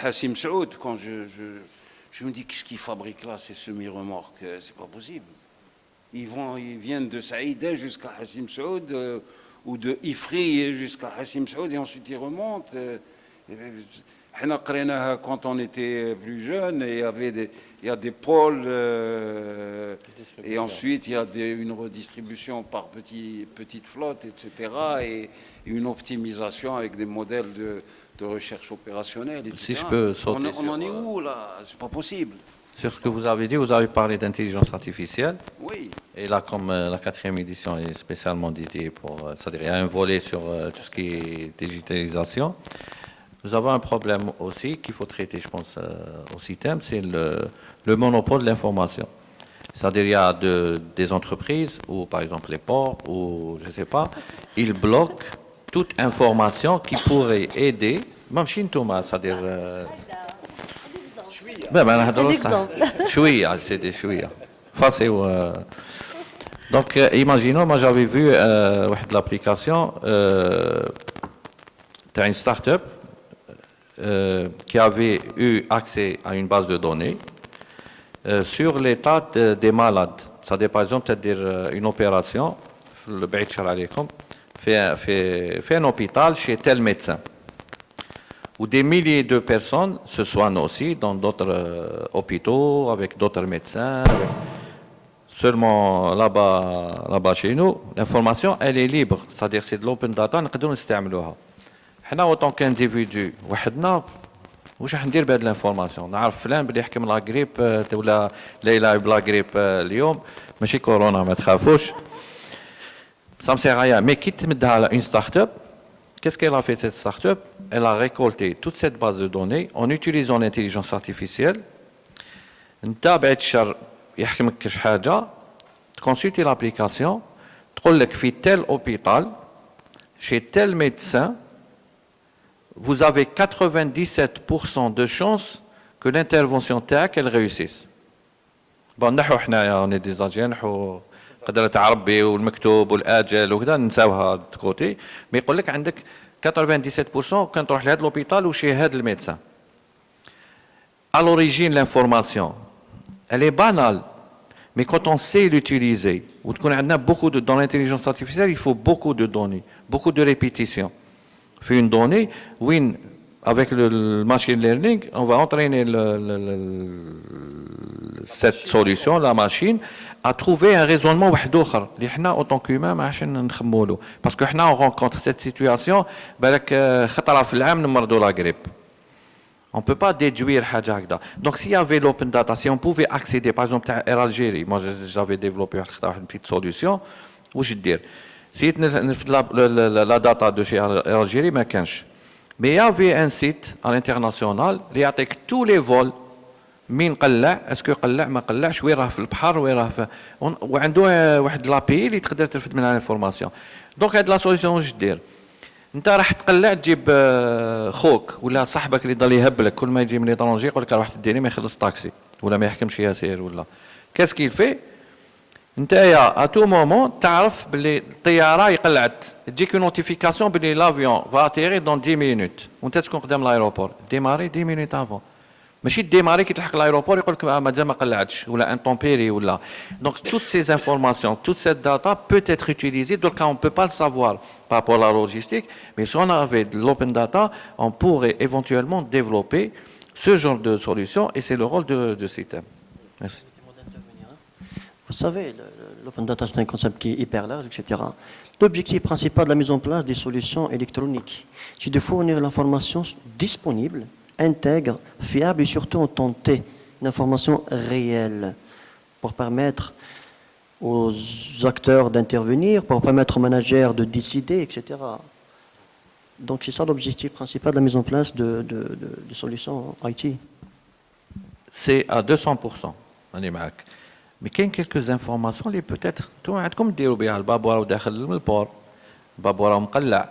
S6: Hassim Saoud, quand je me dis qu'est-ce qu'ils fabriquent là, ces semi-remorques, c'est pas possible. Ils viennent de Saïda jusqu'à Hassim Saoud, ou de Ifri jusqu'à Hassim Saoud, et ensuite ils remontent. Quand on était plus jeune, il y a des pôles, et ensuite il y a une redistribution par petite flotte, etc., et une optimisation avec des modèles de recherche opérationnelle, etc.
S3: Si je peux sauter
S6: on en est où là? C'est pas possible.
S3: Sur ce que vous avez dit, vous avez parlé d'intelligence artificielle.
S6: Oui.
S3: Et là, comme la 4e édition est spécialement dédiée c'est-à-dire il y a un volet sur tout ce qui est digitalisation. Nous avons un problème aussi qu'il faut traiter, je pense, au système, c'est le monopole de l'information. C'est-à-dire il y a des entreprises, ou par exemple les ports, ou je ne sais pas, ils bloquent toute information qui pourrait aider, même chez Thomas, c'est-à-dire... c'est des chouïa. Donc, imaginons, moi j'avais vu l'application d'une start-up qui avait eu accès à une base de données sur l'état des malades. C'est-à-dire, par exemple, une opération, le fait un hôpital chez tel médecin. Où des milliers de personnes se soignent aussi dans d'autres hôpitaux, avec d'autres médecins. Seulement là-bas chez nous, l'information, elle est libre. C'est-à-dire c'est de l'open data, nous pouvons l'utiliser. Nous, en tant qu'individu, وحدنا واش راح ندير بهذه الانفورماسيون؟ نعرف فلان بلي يحكم لا غريب ولا ليلى بلا غريب اليوم ماشي كورونا ما تخافوش. Ça me sert à rien. Mais qui te met à une start-up? Qu'est-ce qu'elle a fait cette start-up? Elle a récolté toute cette base de données en utilisant l'intelligence artificielle. نتابع الشر يحكمك كاش حاجه تكونسلتي l'application تقول لك في tel hôpital chez tel médecin vous avez 97% de chances que l'intervention تاعك elle réussisse. bon نحو حنايا on est des Algériens نحو قدرة عربي والمكتوب والآجل وكذا نساوها كوتي مي يقول لك عندك 97% كان تروح لهذا لوبيتال وشي هذا الميدسان. À l'origine l'information elle est banale mais quand on sait l'utiliser ou qu'on a beaucoup de dans l'intelligence artificielle il faut beaucoup de données, beaucoup de répétitions. Fait une donnée oui avec le machine learning on va entraîner cette solution la machine à trouver un raisonnement واحد اخر اللي حنا en tant qu'humain ما عادش نخمموا له parce que حنا on rencontre cette situation بالك خطره في العام نمرضوا لا غريب. On ne peut pas déduire حاجه هكذا. Donc s'il y avait l'open data, si on pouvait accéder par exemple à Air Algérie, moi j'avais développé une petite solution واش دير سيت نفد la data de chez Air Algérie ما كانش. Mais il y avait un site à l'international اللي يعطيك tous les vols مين قلع اسكو قلع ما قلعش وين راه في البحر وين راه وعنده واحد لابي اللي تقدر ترفد منها الانفورماسيون. دونك هاد لا سوليسيون واش دير انت راح تقلع تجيب خوك ولا صاحبك اللي ضل يهبلك كل ما يجي من ليطرونجي يقول لك راح تديني ما يخلص طاكسي ولا ما يحكمش ياسير ولا كاس كيل في نتايا ا تو مومون تعرف باللي الطياره يقلعت تجيك نوتيفيكاسيون باللي لافيون فا اتيري دون 10 مينوت وانت تكون قدام الايروبور ديماري 10 مينوت افون ماشي ديماري كي تلحق الايروبور يقول لك مازال ما قلعتش ولا ان طومبيري ولا دونك توت سي انفورماسيون توت سيت داتا peut être utilisée donc on peut pas le savoir par rapport à la logistique mais si on avait de l'open data on pourrait éventuellement développer ce genre de solution et c'est le rôle de système. Merci.
S4: Vous savez, l'open data c'est un concept qui est hyper large, etc. L'objectif principal de la mise en place des solutions électroniques, c'est de fournir l'information disponible, intègre, fiable et surtout en temps T, une information réelle pour permettre aux acteurs d'intervenir, pour permettre aux managers de décider, etc. Donc c'est ça l'objectif principal de la mise en place de solutions IT.
S3: C'est à 200%. On est معك. Mais il y a quelques informations اللي peut-être انتم عندكم ديروا بها البابوره وداخل البور البابوره مقلع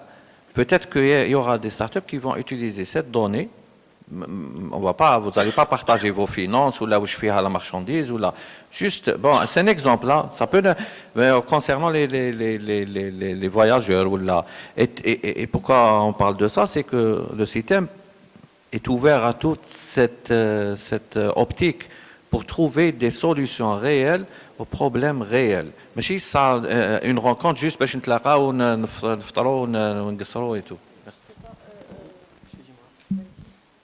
S3: peut-être qu'il y aura des startups qui vont utiliser cette donnée. On va pas, vous n'allez pas partager vos finances ou là où je fais à la marchandise ou là. Juste, bon, c'est un exemple là. Ça peut, concernant les voyageurs ou là. Et pourquoi on parle de ça, c'est que le système est ouvert à toute cette optique pour trouver des solutions réelles aux problèmes réels. Mais si ça, une rencontre juste باش نتلاقاو ونفطروا ونقصروا et tout.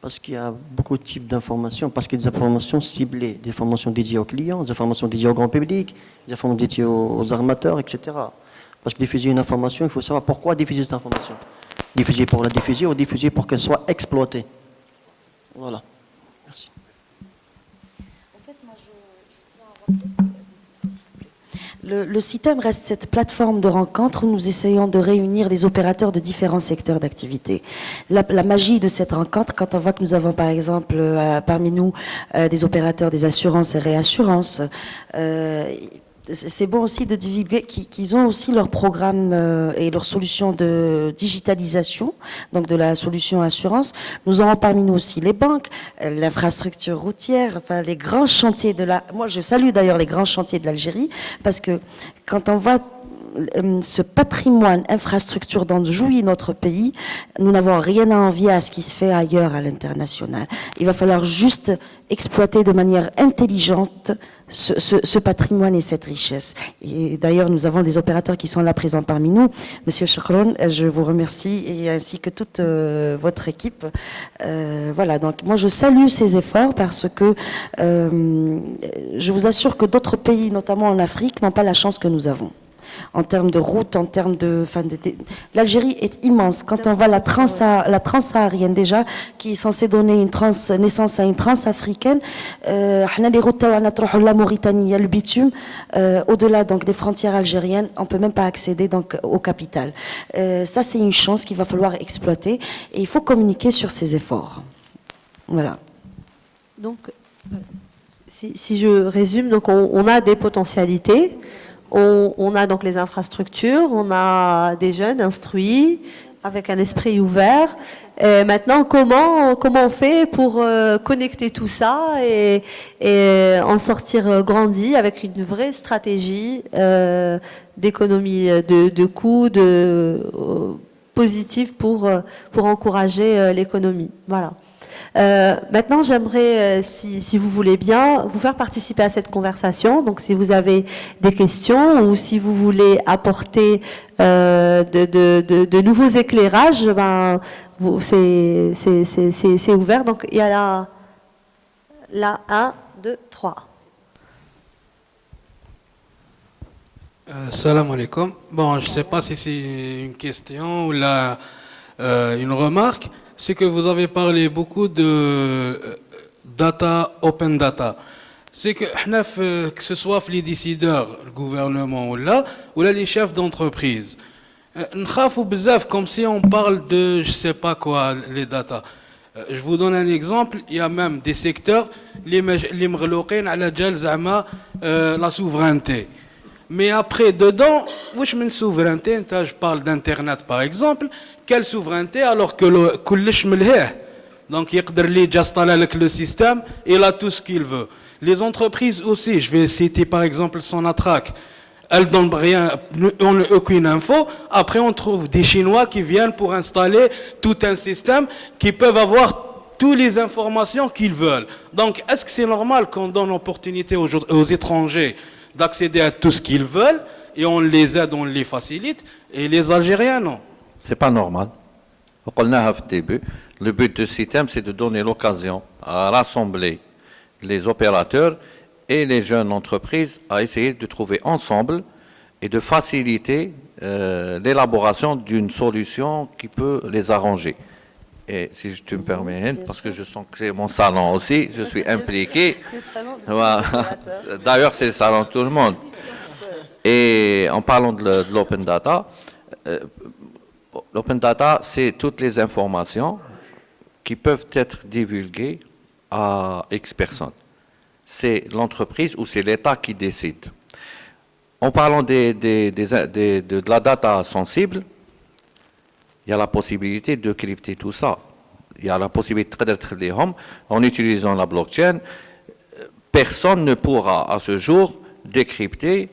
S4: Parce qu'il y a beaucoup de types d'informations, parce qu'il y a des informations ciblées, des informations dédiées aux clients, des informations dédiées au grand public, des informations dédiées aux armateurs, etc. Parce que diffuser une information, il faut savoir pourquoi diffuser cette information. Diffuser pour la diffuser ou diffuser pour qu'elle soit exploitée. Voilà. Merci.
S2: En fait, moi, je tiens à rappeler le CITEM reste cette plateforme de rencontre où nous essayons de réunir les opérateurs de différents secteurs d'activité. La magie de cette rencontre, quand on voit que nous avons par exemple parmi nous des opérateurs des assurances et réassurances, c'est bon aussi de divulguer qu'ils ont aussi leur programme et leurs solutions de digitalisation, donc de la solution assurance. Nous avons parmi nous aussi les banques, l'infrastructure routière, enfin les grands chantiers de la... Moi, je salue d'ailleurs les grands chantiers de l'Algérie, parce que quand on voit ce patrimoine infrastructure dont jouit notre pays, nous n'avons rien à envier à ce qui se fait ailleurs à l'international. Il va falloir juste exploiter de manière intelligente ce patrimoine et cette richesse. Et d'ailleurs, nous avons des opérateurs qui sont là présents parmi nous. Monsieur Chakron, je vous remercie, et ainsi que toute votre équipe. Voilà, donc moi je salue ces efforts parce que je vous assure que d'autres pays, notamment en Afrique, n'ont pas la chance que nous avons. En termes de route, en termes de... L'Algérie est immense. Quand on voit la transsaharienne déjà, qui est censée donner une naissance à une transafricaine, les routes, la Mauritanie, il y a le bitume, au-delà donc des frontières algériennes, on ne peut même pas accéder donc aux capitales. Ça, c'est une chance qu'il va falloir exploiter, et il faut communiquer sur ces efforts. Voilà.
S1: Donc, si je résume, donc on a des potentialités. On a donc les infrastructures, on a des jeunes instruits, avec un esprit ouvert. Et maintenant, comment on fait pour connecter tout ça et en sortir grandi avec une vraie stratégie d'économie de coûts, positive pour encourager l'économie. Voilà. Maintenant, j'aimerais, si vous voulez bien, vous faire participer à cette conversation. Donc, si vous avez des questions ou si vous voulez apporter de nouveaux éclairages, ben, c'est ouvert. Donc, il y a là 1, 2, 3.
S7: Salam alaikum. Bon, je ne sais pas si c'est une question ou là, une remarque. C'est que vous avez parlé beaucoup de data, open data. C'est que ce soit les décideurs, le gouvernement ou là les chefs d'entreprise, nous bzaf comme si on parle de je sais pas quoi les data. Je vous donne un exemple, il y a même des secteurs les mghlouqin ala djal zama la souveraineté. Mais après, dedans, une souveraineté, je parle d'Internet par exemple, quelle souveraineté alors que donc il peut le système, il a tout ce qu'il veut. Les entreprises aussi, je vais citer par exemple Sonatrach, elles donnent rien, on n'a aucune info. Après on trouve des Chinois qui viennent pour installer tout un système qui peuvent avoir toutes les informations qu'ils veulent. Donc est-ce que c'est normal qu'on donne l'opportunité aux étrangers d'accéder à tout ce qu'ils veulent et on les aide, on les facilite, et les Algériens non?
S3: C'est pas normal. On l'a dit au début, le but du système, c'est de donner l'occasion à rassembler les opérateurs et les jeunes entreprises à essayer de trouver ensemble et de faciliter l'élaboration d'une solution qui peut les arranger. Et si tu me permets, parce que je sens que c'est mon salon aussi, je suis impliqué. D'ailleurs, c'est le salon de tout le monde. Et en parlant de l'open data, l'open data, c'est toutes les informations qui peuvent être divulguées à X personnes. C'est l'entreprise ou c'est l'État qui décide. En parlant de la data sensible, il y a la possibilité de crypter tout ça. Il y a la possibilité d'être les hommes en utilisant la blockchain. Personne ne pourra à ce jour décrypter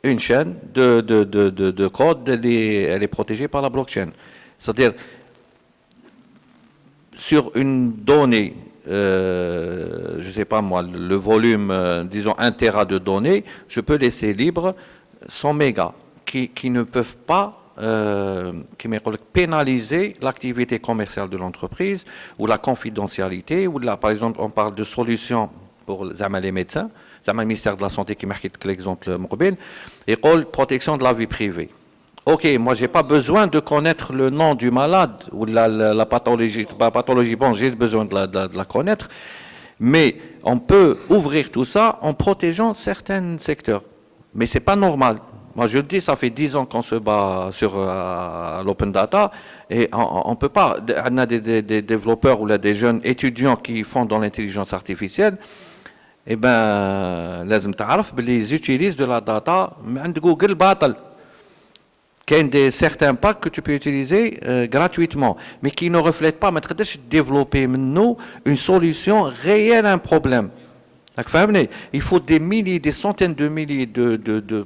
S3: une chaîne de code, elle est protégée par la blockchain. C'est-à-dire, sur une donnée, je ne sais pas moi, le volume, disons 1 Tera de données, je peux laisser libre 100 mégas qui ne peuvent pas pénaliser l'activité commerciale de l'entreprise ou la confidentialité, ou par exemple on parle de solutions pour les médecins, le ministère de la Santé qui marque l'exemple Mourbin, et protection de la vie privée. Ok, moi j'ai pas besoin de connaître le nom du malade ou la pathologie, bon j'ai besoin de la connaître, mais on peut ouvrir tout ça en protégeant certains secteurs. Mais c'est pas normal. Moi, je le dis, ça fait 10 ans qu'on se bat sur l'open data et on peut pas. On a des développeurs ou là, des jeunes étudiants qui font dans l'intelligence artificielle. Eh ben, ils utilisent de la data de Google Battle. Il y a certains packs que tu peux utiliser gratuitement, mais qui ne reflètent pas. Mais tu développer une solution réelle à un problème. Il faut des milliers, des centaines de milliers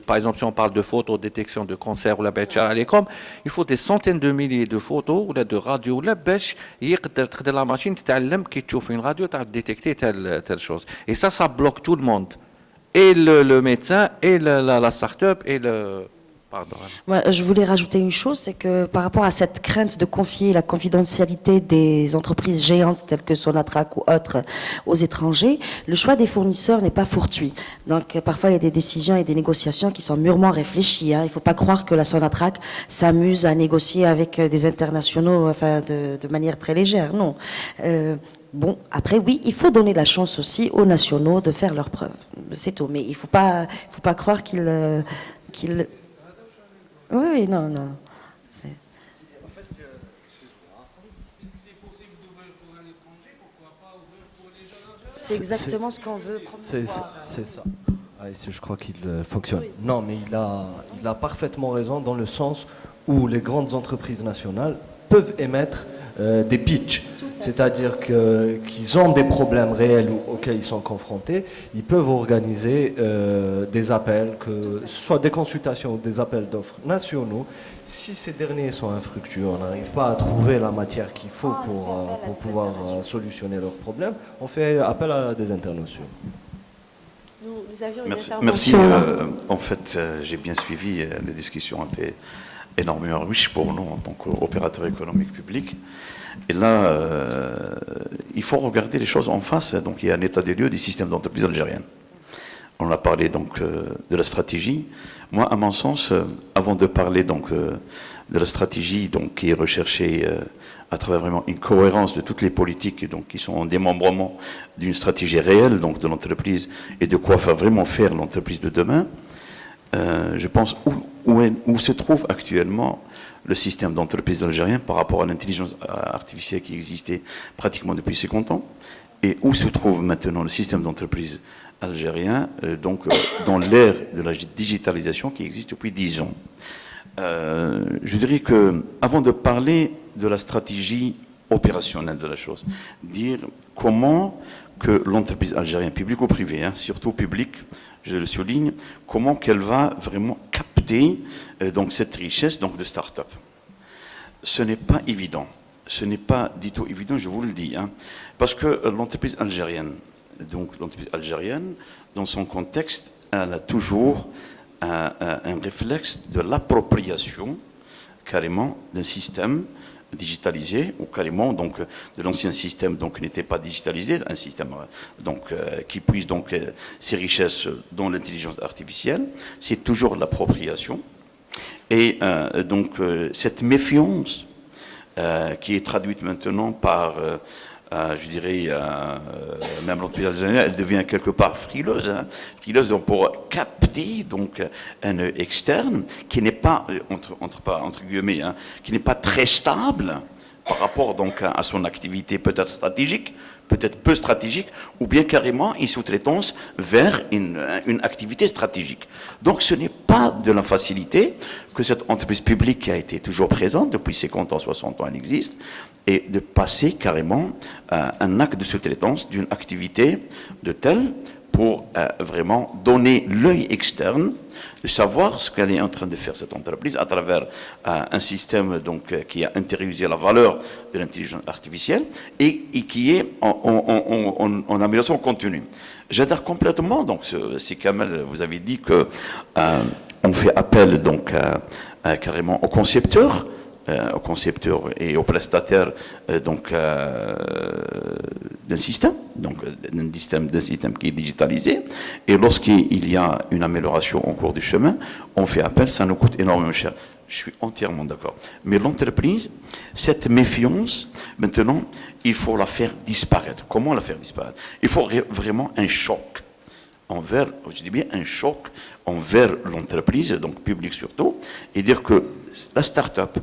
S3: par exemple, si on parle de photos, détection de cancer ou la il faut des centaines de milliers de photos ou de radios là, la machine qui trouve une radio à détecter telle chose. Et ça bloque tout le monde. Et le médecin, et la start-up, et le... Pardon.
S2: Moi, je voulais rajouter une chose, c'est que par rapport à cette crainte de confier la confidentialité des entreprises géantes telles que Sonatrach ou autres aux étrangers, le choix des fournisseurs n'est pas fortuit. Donc parfois il y a des décisions et des négociations qui sont mûrement réfléchies. Il ne faut pas croire que la Sonatrach s'amuse à négocier avec des internationaux de manière très légère. Non. Bon, après, oui, il faut donner la chance aussi aux nationaux de faire leurs preuves. C'est tout. Mais il ne faut pas croire qu'ils... Oui, non. C'est...
S7: En fait, excuse-moi. Est-ce que c'est possible d'ouvrir pour un étranger? Pourquoi pas ouvrir pour les Algériens?
S2: C'est exactement ce qu'on veut promouvoir.
S5: C'est ça. Je crois qu'il fonctionne. Oui. Non, mais il a parfaitement raison dans le sens où les grandes entreprises nationales peuvent émettre des pitchs. C'est-à-dire qu'ils ont des problèmes réels auxquels ils sont confrontés, ils peuvent organiser des appels, que ce soit des consultations ou des appels d'offres nationaux. Si ces derniers sont infructueux, on n'arrive pas à trouver la matière qu'il faut pour pouvoir solutionner leurs problèmes, on fait appel à des internationaux.
S1: Nous avions une intervention.
S8: Merci. En fait, j'ai bien suivi, les discussions étaient énormément riches pour nous en tant qu'opérateurs économiques publics. Et là, il faut regarder les choses en face. Donc, il y a un état des lieux des systèmes d'entreprise algériennes. On a parlé donc de la stratégie. Moi, à mon sens, avant de parler donc de la stratégie donc qui est recherchée à travers vraiment une cohérence de toutes les politiques donc qui sont en démembrement d'une stratégie réelle donc de l'entreprise et de quoi va vraiment faire l'entreprise de demain, je pense où se trouve actuellement le système d'entreprise algérien par rapport à l'intelligence artificielle qui existait pratiquement depuis 50 ans, et où se trouve maintenant le système d'entreprise algérien donc dans l'ère de la digitalisation qui existe depuis 10 ans. Je dirais que avant de parler de la stratégie opérationnelle de la chose, dire comment que l'entreprise algérienne, publique ou privée, surtout publique, je le souligne, comment qu'elle va vraiment capter donc cette richesse donc de start-up. Ce n'est pas évident. Ce n'est pas du tout évident, je vous le dis, parce que l'entreprise algérienne, dans son contexte, elle a toujours un réflexe de l'appropriation carrément d'un système digitalisé, ou carrément donc de l'ancien système donc qui n'était pas digitalisé, un système donc qui puise donc ses richesses dans l'intelligence artificielle. C'est toujours l'appropriation, et donc cette méfiance qui est traduite maintenant par je dirais, même l'entreprise algérienne, elle devient quelque part frileuse, frileuse donc pour capter donc un œil externe qui n'est pas entre guillemets, qui n'est pas très stable par rapport donc à son activité peut-être stratégique, peut-être peu stratégique, ou bien carrément une sous-traitance vers une activité stratégique. Donc ce n'est pas de la facilité que cette entreprise publique qui a été toujours présente depuis 50 ans, 60 ans, elle existe, et de passer carrément à un acte de sous-traitance d'une activité de telle pour vraiment donner l'œil externe, de savoir ce qu'elle est en train de faire cette entreprise à travers un système donc, qui a intériorisé la valeur de l'intelligence artificielle et qui est en amélioration continue. J'adhère complètement, donc c'est Kamel, vous avez dit que on fait appel donc carrément aux concepteurs et aux prestataires donc d'un système qui est digitalisé, et lorsqu'il y a une amélioration au cours du chemin, on fait appel, ça nous coûte énormément cher. Je suis entièrement d'accord. Mais l'entreprise, cette méfiance, maintenant, il faut la faire disparaître. Comment la faire disparaître? Il faut vraiment un choc envers, je dis bien un choc envers l'entreprise, donc publique surtout, et dire que la start-up,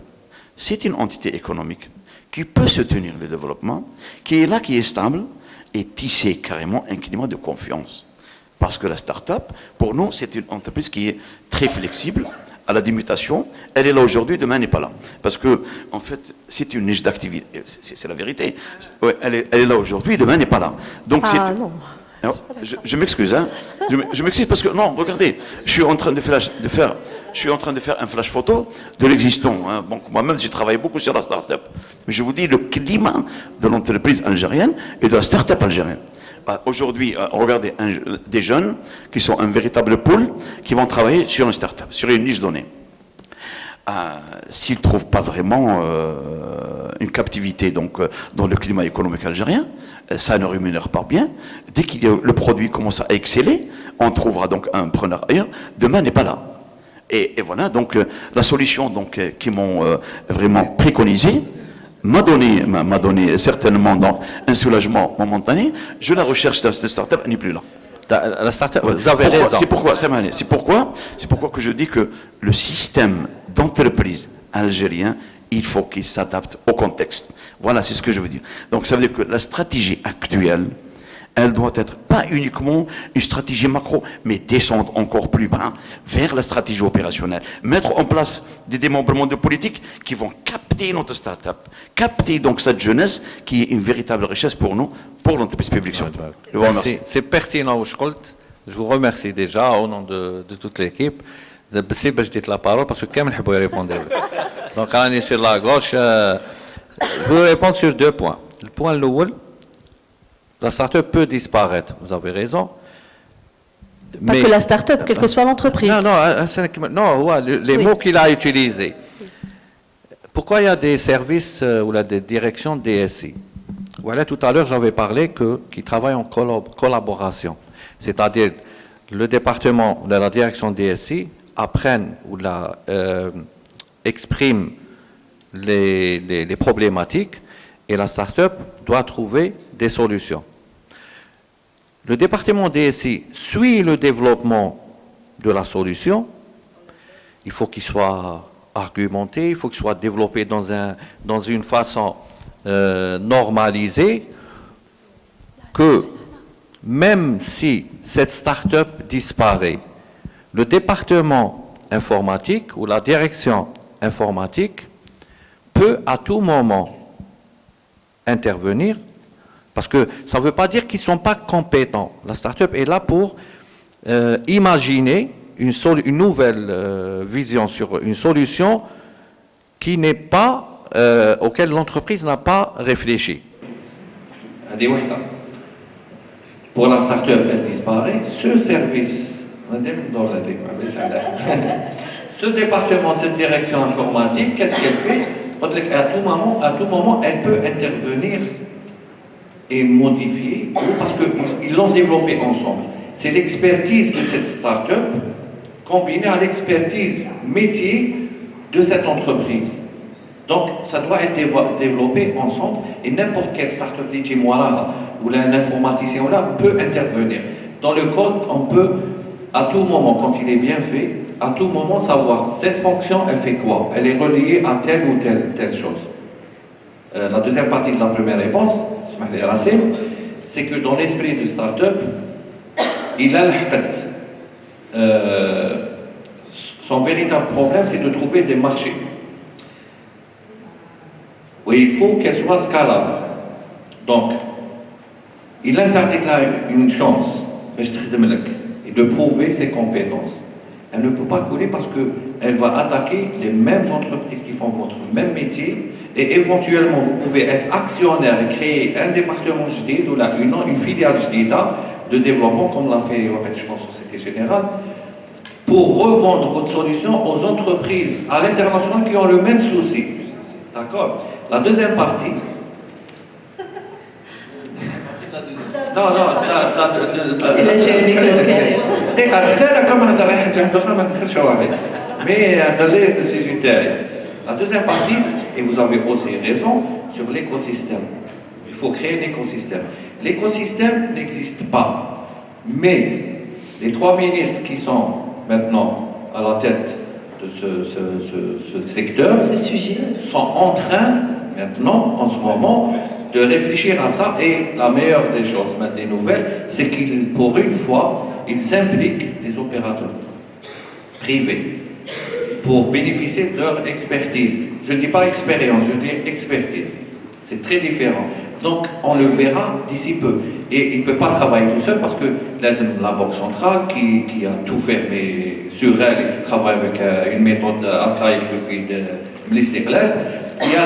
S8: c'est une entité économique qui peut soutenir le développement, qui est là, qui est stable, et tisser carrément un climat de confiance. Parce que la start-up, pour nous, c'est une entreprise qui est très flexible à la démutation. Elle est là aujourd'hui, demain, elle n'est pas là. Parce que, en fait, c'est une niche d'activité. C'est la vérité. Ouais, elle est là aujourd'hui, demain, elle n'est pas là. Donc,
S1: non.
S8: Alors, je m'excuse, hein. Je m'excuse parce que, non, regardez, je suis en train de faire un flash photo de l'existant. Hein. Bon, moi-même, j'ai travaillé beaucoup sur la start-up. Mais je vous dis le climat de l'entreprise algérienne et de la start-up algérienne. Aujourd'hui, regardez, des jeunes qui sont un véritable pool, qui vont travailler sur une start-up, sur une niche donnée. S'ils ne trouvent pas vraiment une captivité donc, dans le climat économique algérien, ça ne rémunère pas bien. Dès que le produit commence à exceller, on trouvera donc un preneur ailleurs. Demain n'est pas là. Et voilà, donc la solution donc, qu'ils m'ont vraiment préconisée m'a donné certainement donc, un soulagement momentané. Je la recherche dans cette start-up, elle n'est plus là.
S3: La start-up, vous avez raison.
S8: C'est pourquoi que je dis que le système d'entreprise algérien, il faut qu'il s'adapte au contexte. Voilà, c'est ce que je veux dire. Donc ça veut dire que la stratégie actuelle, elle doit être pas uniquement une stratégie macro, mais descendre encore plus bas vers la stratégie opérationnelle. Mettre en place des démembrements de politique qui vont capter notre start-up, capter donc cette jeunesse qui est une véritable richesse pour nous, pour l'entreprise publique surtout. Je vous remercie.
S3: C'est pertinent, je vous remercie déjà au nom de toute l'équipe. Je dis la parole parce que quand même, je peux répondre. Donc, on est sur la gauche. Je veux répondre sur 2 points. Le point numéro 1, la start-up peut disparaître, vous avez raison.
S1: Pas que la start-up, quelle que soit l'entreprise.
S3: Non, les mots qu'il a utilisés. Pourquoi il y a des services ou des directions DSI? Voilà, tout à l'heure, j'avais parlé qu'ils travaillent en collaboration. C'est-à-dire, le département de la direction DSI apprennent ou expriment les problématiques et la start-up doit trouver des solutions. Le département DSI suit le développement de la solution. Il faut qu'il soit argumenté, il faut qu'il soit développé dans une façon normalisée, que même si cette start-up disparaît, le département informatique ou la direction informatique peut à tout moment intervenir, parce que ça ne veut pas dire qu'ils ne sont pas compétents. La start-up est là pour imaginer une nouvelle vision sur une solution qui n'est pas, auquel l'entreprise n'a pas réfléchi. Pour la start-up, elle disparaît. Ce service, ce département, cette direction informatique, qu'est-ce qu'elle fait? À tout moment, elle peut intervenir et modifier, parce qu'ils l'ont développé ensemble. C'est l'expertise de cette start-up combinée à l'expertise métier de cette entreprise. Donc, ça doit être développé ensemble et n'importe quelle start-up ou un informaticien peut intervenir. Dans le code, on peut, à tout moment, quand il est bien fait, à tout moment savoir cette fonction, elle fait quoi? Elle est reliée à telle ou telle chose. La deuxième partie de la première réponse, c'est que dans l'esprit de start-up, il a son véritable problème, c'est de trouver des marchés. Oui, il faut qu'elle soit scalable. Donc, il interdit là une chance et de prouver ses compétences. Elle ne peut pas couler parce qu'elle va attaquer les mêmes entreprises qui font votre même métier et éventuellement vous pouvez être actionnaire et créer un département JDID ou une filiale JDID de développement comme l'a fait, je pense, Société Générale, pour revendre votre solution aux entreprises à l'international qui ont le même souci. D'accord? La deuxième partie. Non, mais la deuxième partie, et vous avez aussi raison, sur l'écosystème. Il faut créer un écosystème. L'écosystème n'existe pas. Mais les 3 ministres qui sont maintenant à la tête de ce secteur sont en train, maintenant, en ce moment, de réfléchir à ça. Et la meilleure des choses, des nouvelles, c'est qu'ils, pour une fois, ils impliquent les opérateurs privés pour bénéficier de leur expertise. Je ne dis pas expérience, je dis expertise. C'est très différent. Donc, on le verra d'ici peu. Et il ne peut pas travailler tout seul parce que la Banque centrale, qui a tout fermé sur elle et qui travaille avec une méthode archaïque depuis l'Istiqlal, il y a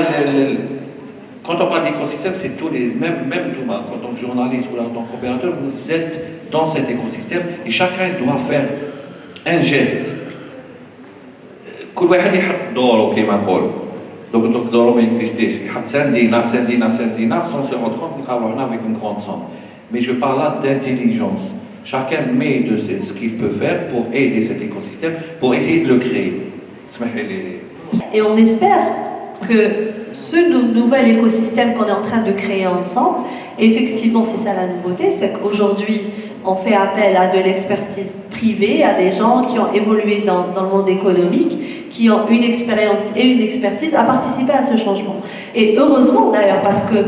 S3: quand on parle d'écosystème, c'est tous les, même Thomas, en tant que journaliste ou en tant qu'opérateur, vous êtes dans cet écosystème et chacun doit faire un geste. كل واحد يحط دوره كما نقول donc دوره ما existeش يحط 5 dinars sans se rendre compte qu'on travaille avec une grande somme. Mais je parle là d'intelligence. Chacun met de ce qu'il peut faire pour aider cet écosystème, pour essayer de le créer.
S1: Et on espère que ce nouvel écosystème qu'on est en train de créer ensemble, effectivement c'est ça la nouveauté, c'est qu'aujourd'hui on fait appel à de l'expertise privée, à des gens qui ont évolué dans le monde économique, qui ont une expérience et une expertise à participer à ce changement. Et heureusement d'ailleurs, parce que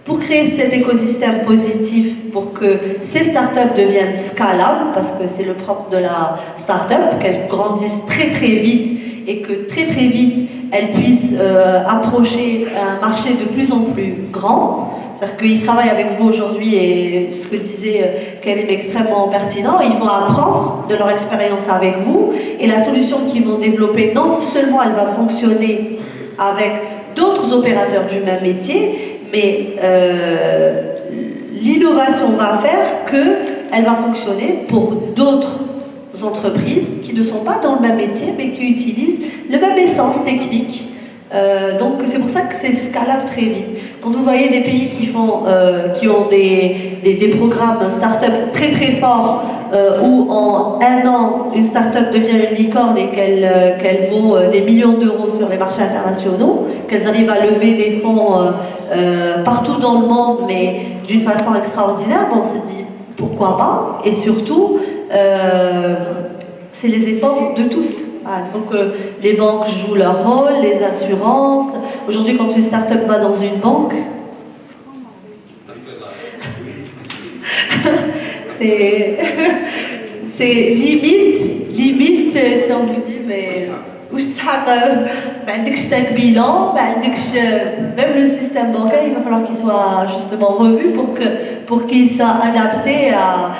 S1: pour créer cet écosystème positif, pour que ces startups deviennent scalables, parce que c'est le propre de la startup, qu'elles grandissent très très vite et que très très vite elles puissent approcher un marché de plus en plus grand. C'est-à-dire qu'ils travaillent avec vous aujourd'hui et ce que disait Karim est extrêmement pertinent. Ils vont apprendre de leur expérience avec vous et la solution qu'ils vont développer, non seulement elle va fonctionner avec d'autres opérateurs du même métier, mais l'innovation va faire qu'elle va fonctionner pour d'autres entreprises qui ne sont pas dans le même métier mais qui utilisent le même essence technique. Donc c'est pour ça que c'est scalable très vite. Quand vous voyez des pays qui ont des programmes start-up très très forts où en un an une start-up devient une licorne et qu'elle vaut des millions d'euros sur les marchés internationaux, qu'elles arrivent à lever des fonds partout dans le monde mais d'une façon extraordinaire, on se dit pourquoi pas, et surtout c'est les efforts de tous. Il faut que les banques jouent leur rôle, les assurances. Aujourd'hui, quand une start-up va dans une banque, c'est limite si on vous dit mais واش تسحق ما عندكش 5 bilans, même le système bancaire, il va falloir qu'il soit justement revu pour qu'il soit adapté à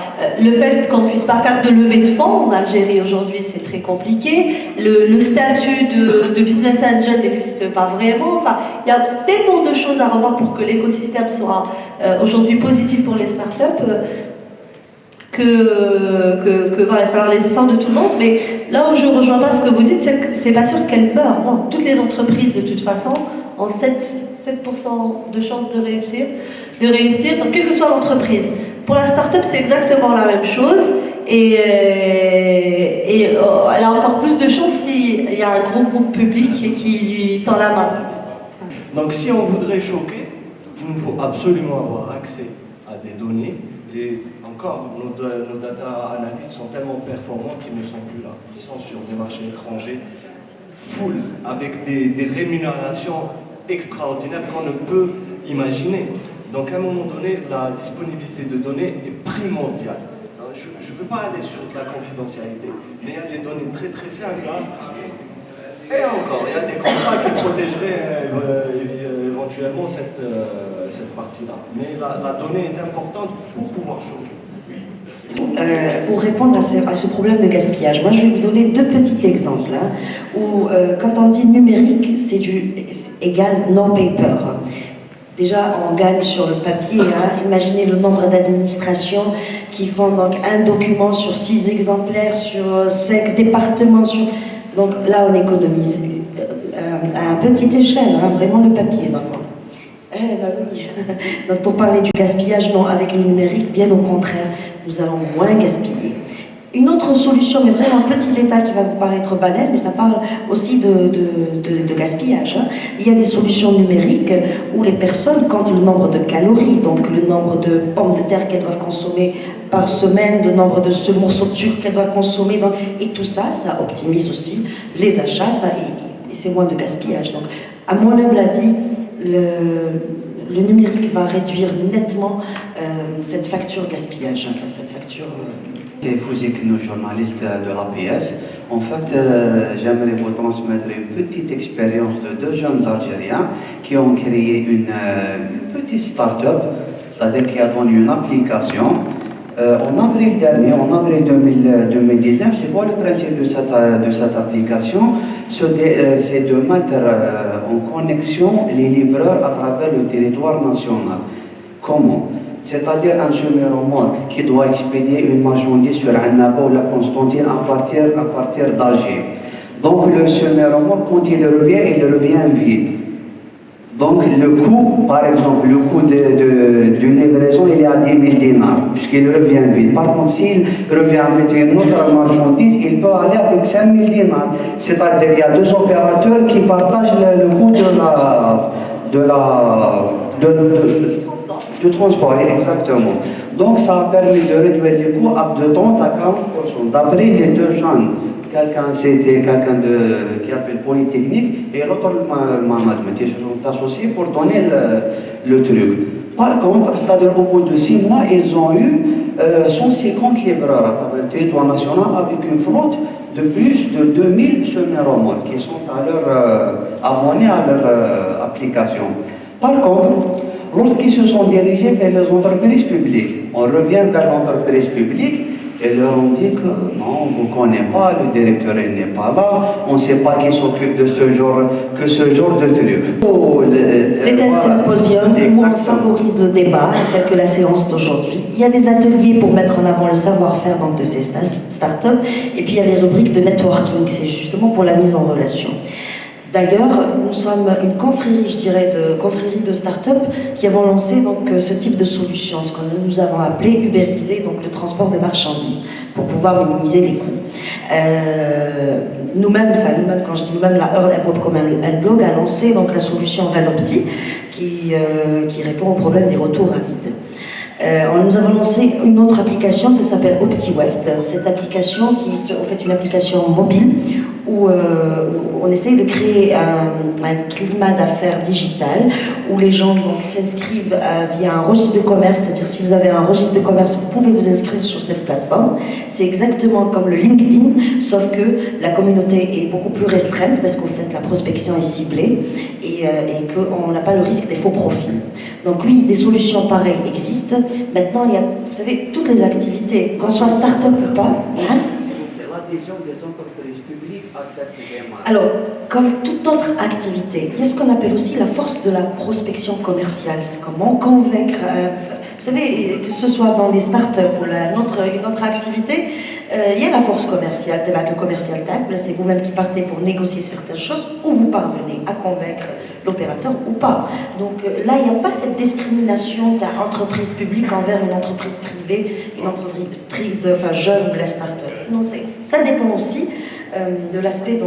S1: le fait qu'on ne puisse pas faire de levée de fonds. En Algérie aujourd'hui c'est très compliqué, le statut de business angel n'existe pas vraiment. Enfin, il y a tellement de choses à revoir pour que l'écosystème soit aujourd'hui positif pour les startups. Que voilà, il va falloir les efforts de tout le monde, mais là où je ne rejoins pas ce que vous dites, c'est que c'est pas sûr qu'elles meurent. Non, toutes les entreprises de toute façon ont 7% de chances de réussir, donc quelle que soit l'entreprise. Pour la start-up, c'est exactement la même chose, et elle a encore plus de chances s'il y a un gros groupe public qui lui tend la main.
S5: Donc si on voudrait choquer, il nous faut absolument avoir accès à des données. Et encore, nos data analystes sont tellement performants qu'ils ne sont plus là. Ils sont sur des marchés étrangers, full, avec des rémunérations extraordinaires qu'on ne peut imaginer. Donc à un moment donné, la disponibilité de données est primordiale. Je ne veux pas aller sur de la confidentialité, mais il y a des données très très simples. Et encore, il y a des contrats qui protégeraient éventuellement cette partie-là. Mais la donnée est importante pour pouvoir choquer.
S2: Pour répondre à ce problème de gaspillage, moi je vais vous donner deux petits exemples où quand on dit numérique, c'est égal non-paper. Déjà, on gagne sur le papier. Imaginez le nombre d'administrations qui font donc un document sur 6 exemplaires, sur 5 départements. Donc là, on économise à petite échelle, vraiment le papier. Oui. Donc pour parler du gaspillage, non, avec le numérique, bien au contraire, nous allons moins gaspiller. Une autre solution, mais vraiment un petit détail qui va vous paraître banal, mais ça parle aussi de gaspillage. Il y a des solutions numériques où les personnes comptent le nombre de calories, donc le nombre de pommes de terre qu'elles doivent consommer par semaine, le nombre de ce morceau de sucre qu'elles doivent consommer, et tout ça, ça optimise aussi les achats, et c'est moins de gaspillage. Donc, à mon humble avis, le numérique va réduire nettement cette facture gaspillage, enfin cette facture...
S9: Vous êtes nos journalistes de l'APS, En fait, j'aimerais vous transmettre une petite expérience de deux jeunes Algériens qui ont créé une petite start-up, c'est-à-dire qui a donné une application. En avril dernier, en avril 2019, c'est quoi le principe de cette application? C'est de mettre en connexion les livreurs à travers le territoire national. Comment? C'est-à-dire un semi-remorque qui doit expédier une marchandise sur Annaba ou la Constantine à partir d'Alger. Donc le semi-remorque, quand il revient vide. Donc le coût, par exemple, le coût d'une livraison, il est à 10 000 dinars, puisqu'il revient vide. Par contre, s'il revient avec une autre marchandise, il peut aller avec 5 000 dinars. C'est-à-dire qu'il y a deux opérateurs qui partagent le coût de transport, exactement. Donc ça a permis de réduire les coûts de 30 à 40%. D'après les deux jeunes, c'était quelqu'un qui a fait le polytechnique et l'autre le management. Ils se sont associés pour donner le truc. Par contre, c'est-à-dire au bout de 6 mois, ils ont eu 150 livreurs à travers le territoire national avec une flotte de plus de 2000 semi-remorques qui sont abonnés à leur application. Par contre, lorsqu'ils se sont dirigés vers les entreprises publiques, on revient vers l'entreprise publique et leur ont dit que non, on ne vous connaît pas, le directeur n'est pas là, on ne sait pas qui s'occupe de ce genre de truc.
S2: C'est un symposium où on favorise le débat, tel que la séance d'aujourd'hui. Il y a des ateliers pour mettre en avant le savoir-faire donc, de ces startups, et puis il y a les rubriques de networking, c'est justement pour la mise en relation. D'ailleurs, nous sommes une confrérie, confrérie de start-up qui avons lancé donc, ce type de solution, ce que nous avons appelé ubériser donc, le transport de marchandises pour pouvoir minimiser les coûts. Nous-mêmes, quand je dis nous-mêmes, la Earl Hip Hop comme un blog a lancé donc, la solution Velopti qui répond au problème des retours rapides. Nous avons lancé une autre application, ça s'appelle OptiWeft. Cette application qui est en fait une application mobile où on essaye de créer un climat d'affaires digital où les gens s'inscrivent via un registre de commerce, c'est-à-dire si vous avez un registre de commerce, vous pouvez vous inscrire sur cette plateforme. C'est exactement comme le LinkedIn, sauf que la communauté est beaucoup plus restreinte parce qu'en fait la prospection est ciblée et qu'on n'a pas le risque des faux profils. Donc oui, des solutions pareilles existent. Maintenant, il y a, vous savez, toutes les activités, qu'on soit start-up ou pas. Hein?
S9: L'adhésion des entreprises publiques à cette démarche.
S2: Alors, comme toute autre activité, il y a ce qu'on appelle aussi la force de la prospection commerciale. C'est comment convaincre, vous savez, que ce soit dans les start-up ou une autre activité, il y a la force commerciale, le commercial tag, là c'est vous-même qui partez pour négocier certaines choses, ou vous parvenez à convaincre l'opérateur ou pas. Donc là, il n'y a pas cette discrimination d'entreprise publique envers une entreprise privée, une entreprise jeune ou la start-up. Non, ça dépend aussi de l'aspect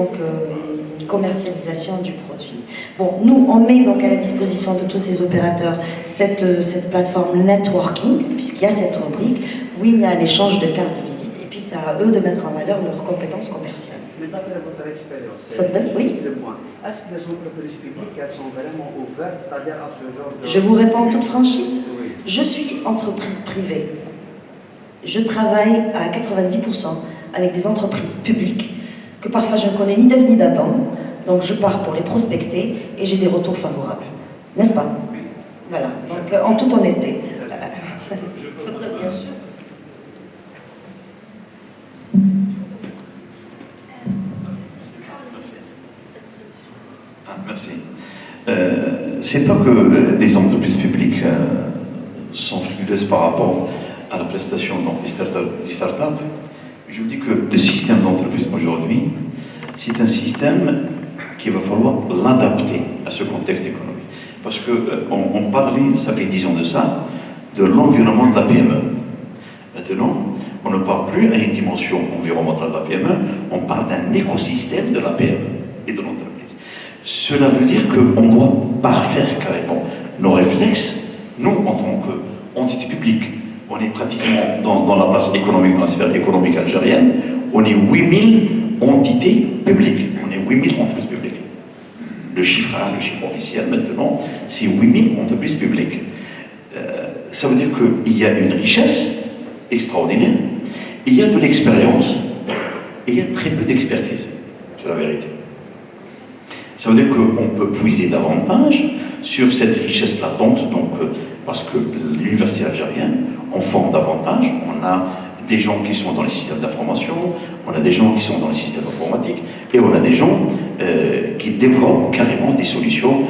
S2: commercialisation du produit. Bon, nous, on met donc à la disposition de tous ces opérateurs cette plateforme networking, puisqu'il y a cette rubrique où il y a un échange de cartes de visite, et puis c'est à eux de mettre en valeur leurs compétences commerciales.
S9: Mais d'après votre expérience,
S2: oui.
S9: Est-ce que les entreprises publiques elles sont vraiment ouvertes, c'est-à-dire à ce genre de...
S2: Je vous réponds en toute franchise.
S9: Oui.
S2: Je suis entreprise privée. Je travaille à 90% avec des entreprises publiques que parfois je ne connais ni d'Ève ni d'Adam. Donc je pars pour les prospecter et j'ai des retours favorables. N'est-ce pas?
S9: Oui.
S2: Voilà. Donc en toute honnêteté. Bien sûr.
S8: Merci. C'est pas que les entreprises publiques sont frileuses par rapport à la prestation des startups. Je vous dis que le système d'entreprise aujourd'hui, c'est un système qu'il va falloir l'adapter à ce contexte économique. Parce qu'on parlait, ça fait 10 ans de ça, de l'environnement de la PME. Maintenant, on ne parle plus à une dimension environnementale de la PME, on parle d'un écosystème de la PME et de l'entreprise. Cela veut dire qu'on doit parfaire carrément nos réflexes. Nous, en tant qu'entité publique, on est pratiquement dans la place économique, dans la sphère économique algérienne, on est 8000 entités publiques, on est 8000 entreprises publiques. Le chiffre officiel maintenant, c'est 8000 entreprises publiques. Ça veut dire qu'il y a une richesse extraordinaire, il y a de l'expérience, Et il y a très peu d'expertise, c'est la vérité. Ça veut dire qu'on peut puiser davantage sur cette richesse latente, donc, parce que l'université algérienne, on forme davantage, on a des gens qui sont dans les systèmes d'information, on a des gens qui sont dans les systèmes informatiques, et on a des gens qui développent carrément des solutions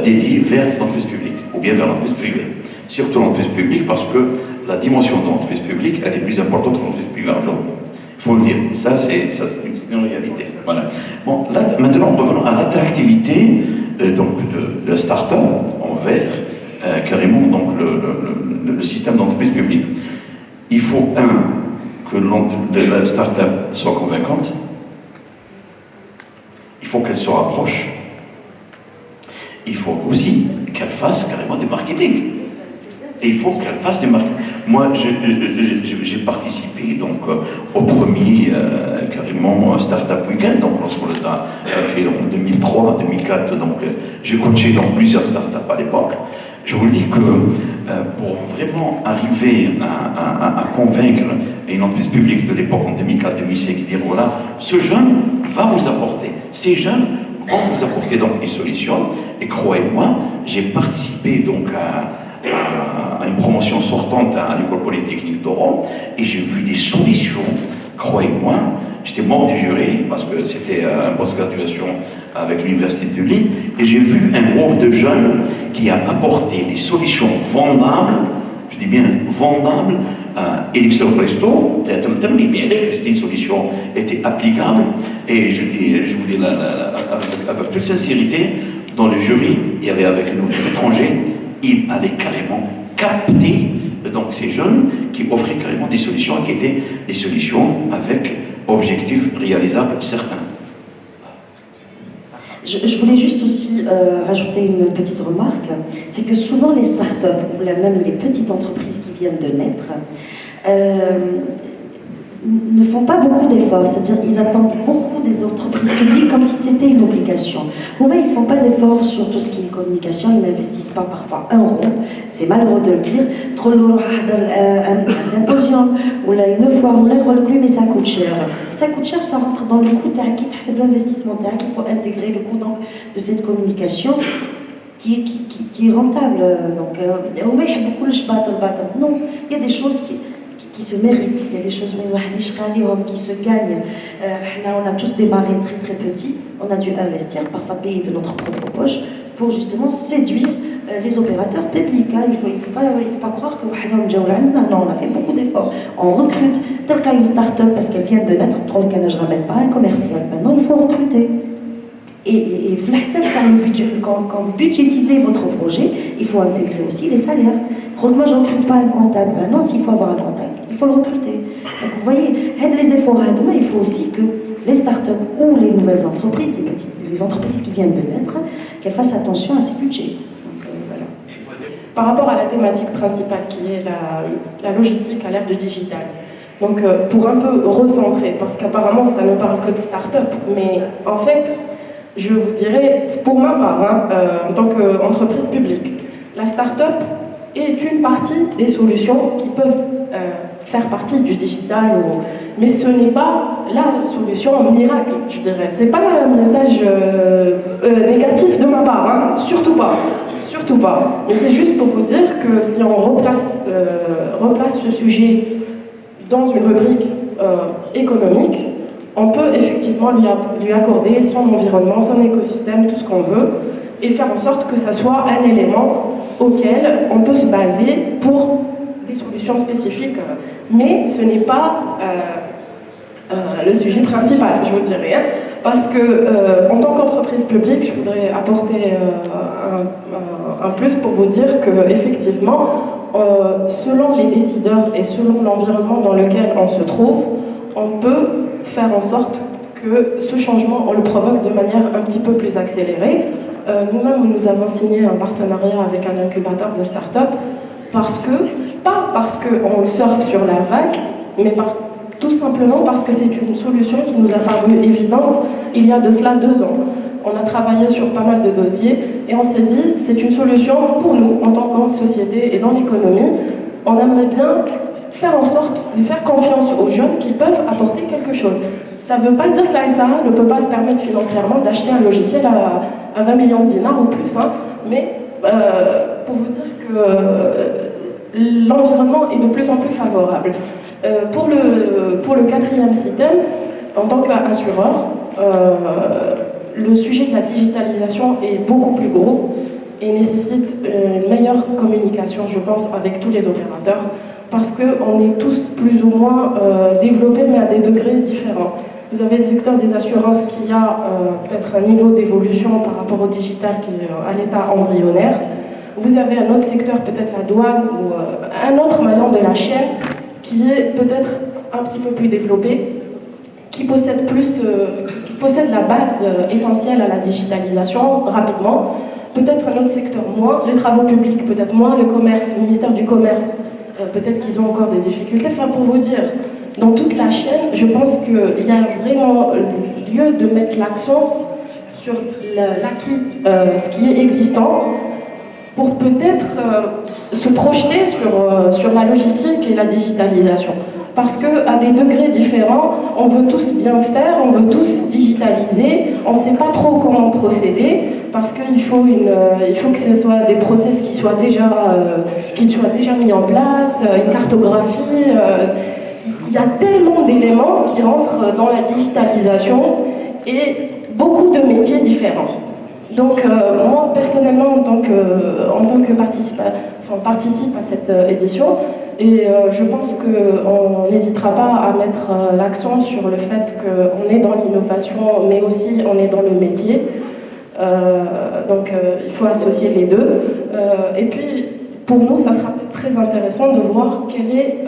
S8: dédiées vers l'entreprise publique, ou bien vers l'entreprise privée. Surtout l'entreprise publique, parce que la dimension de l'entreprise publique, elle est plus importante que l'entreprise privée aujourd'hui. Il faut le dire, ça c'est une réalité. Voilà. Bon, là, maintenant, revenons à l'attractivité donc de la start-up envers carrément donc, le système d'entreprise publique. Il faut, que la start-up soit convaincante, il faut qu'elle se rapproche, il faut aussi qu'elle fasse carrément du marketing. Et il faut qu'elle fasse du marketing. Moi, j'ai participé donc, au premier carrément Startup Weekend, donc lorsqu'on l'a fait en 2003, 2004, donc j'ai coaché dans plusieurs startups à l'époque. Je vous dis que pour vraiment arriver à convaincre une entreprise publique de l'époque en 2004-2005, dire voilà, ce jeune va vous apporter, ces jeunes vont vous apporter donc des solutions. Et croyez-moi, j'ai participé donc à une promotion sortante à l'École Polytechnique d'Oran et j'ai vu des solutions, croyez-moi, j'étais membre du jury parce que c'était un post-graduation avec l'Université de Lille et j'ai vu un groupe de jeunes qui a apporté des solutions vendables, je dis bien vendables, à Elixir Presto, c'était une solution était applicable et je vous dis avec toute sincérité, dans le jury, il y avait avec nous des étrangers, ils allaient carrément capter donc, ces jeunes qui offraient carrément des solutions qui étaient des solutions avec objectifs réalisables certains.
S2: Je voulais juste aussi rajouter une petite remarque, c'est que souvent les startups, ou même les petites entreprises qui viennent de naître, ne font pas beaucoup d'efforts, c'est-à-dire ils attendent beaucoup des entreprises publiques comme si c'était une obligation. Ils ne font pas d'efforts sur tout ce qui est communication, ils n'investissent pas parfois un rond, c'est malheureux de le dire, un symposium, ou là une fois, on l'a mais ça coûte cher. Ça coûte cher, ça rentre dans le coût, c'est l'investissement, il faut intégrer le coût donc, de cette communication qui est rentable. Donc, non, il y a des choses qui se méritent, il y a des choses qui se gagnent. On a tous démarré très très petits, on a dû investir, parfois payer de notre propre poche pour justement séduire les opérateurs publics. Il ne faut pas croire que non, on a fait beaucoup d'efforts. On recrute, tel qu'à une start-up parce qu'elle vient de naître, je ne ramène pas un commercial. Maintenant, il faut recruter. Et quand vous budgétisez votre projet, il faut intégrer aussi les salaires. Moi, je ne recrute pas un comptable. Maintenant, s'il faut avoir un comptable, il faut le recruter. Donc, vous voyez, les efforts à demain, il faut aussi que les startups ou les nouvelles entreprises, les entreprises qui viennent de naître, qu'elles fassent attention à ces budgets. Donc, voilà.
S10: Par rapport à la thématique principale qui est la logistique à l'ère du digital. Donc, pour un peu recentrer, parce qu'apparemment, ça ne parle que de start-up, mais en fait, je vous dirais, pour ma part, en tant qu'entreprise publique, la start-up est une partie des solutions qui peuvent faire partie du digital, mais ce n'est pas la solution miracle, je dirais. C'est pas un message négatif de ma part, surtout pas. Surtout pas. Mais c'est juste pour vous dire que si on replace ce sujet dans une rubrique économique, on peut effectivement lui accorder son environnement, son écosystème, tout ce qu'on veut, et faire en sorte que ça soit un élément auquel on peut se baser pour des solutions spécifiques. Mais ce n'est pas le sujet principal, je vous dirais. Parce que, en tant qu'entreprise publique, je voudrais apporter un plus pour vous dire qu'effectivement, selon les décideurs et selon l'environnement dans lequel on se trouve, on peut faire en sorte que ce changement, on le provoque de manière un petit peu plus accélérée. Nous-mêmes, nous avons signé un partenariat avec un incubateur de start-up pas parce qu'on surfe sur la vague, mais tout simplement parce que c'est une solution qui nous a paru évidente il y a de cela 2 ans. On a travaillé sur pas mal de dossiers et on s'est dit c'est une solution pour nous en tant que société et dans l'économie. On aimerait bien faire en sorte de faire confiance aux jeunes qui peuvent apporter quelque chose. Ça ne veut pas dire que la SAA ne peut pas se permettre financièrement d'acheter un logiciel à 20 millions de dinars ou plus, hein. Mais pour vous dire que l'environnement est de plus en plus favorable. Pour le quatrième système, en tant qu'assureur, le sujet de la digitalisation est beaucoup plus gros et nécessite une meilleure communication, je pense, avec tous les opérateurs, parce qu'on est tous plus ou moins développés, mais à des degrés différents. Vous avez le secteur des assurances qui a peut-être un niveau d'évolution par rapport au digital qui est à l'état embryonnaire. Vous avez un autre secteur, peut-être la douane, ou un autre maillon de la chaîne qui est peut-être un petit peu plus développé, qui possède la base essentielle à la digitalisation rapidement. Peut-être un autre secteur moins, les travaux publics peut-être moins, le commerce, le ministère du commerce, peut-être qu'ils ont encore des difficultés. Enfin, pour vous dire, dans toute la chaîne, je pense qu'il y a vraiment lieu de mettre l'accent sur l'acquis, ce qui est existant, pour peut-être se projeter sur la logistique et la digitalisation. Parce qu'à des degrés différents, on veut tous bien faire, on veut tous digitaliser, on ne sait pas trop comment procéder, parce qu'il faut que ce soit des process qui soient déjà mis en place, une cartographie. Il y a tellement d'éléments qui rentrent dans la digitalisation et beaucoup de métiers différents. Donc moi personnellement, en tant que participe à cette édition, et je pense qu'on n'hésitera pas à mettre l'accent sur le fait qu'on est dans l'innovation, mais aussi on est dans le métier. Donc il faut associer les deux. Et puis pour nous, ça sera peut-être très intéressant de voir quelle est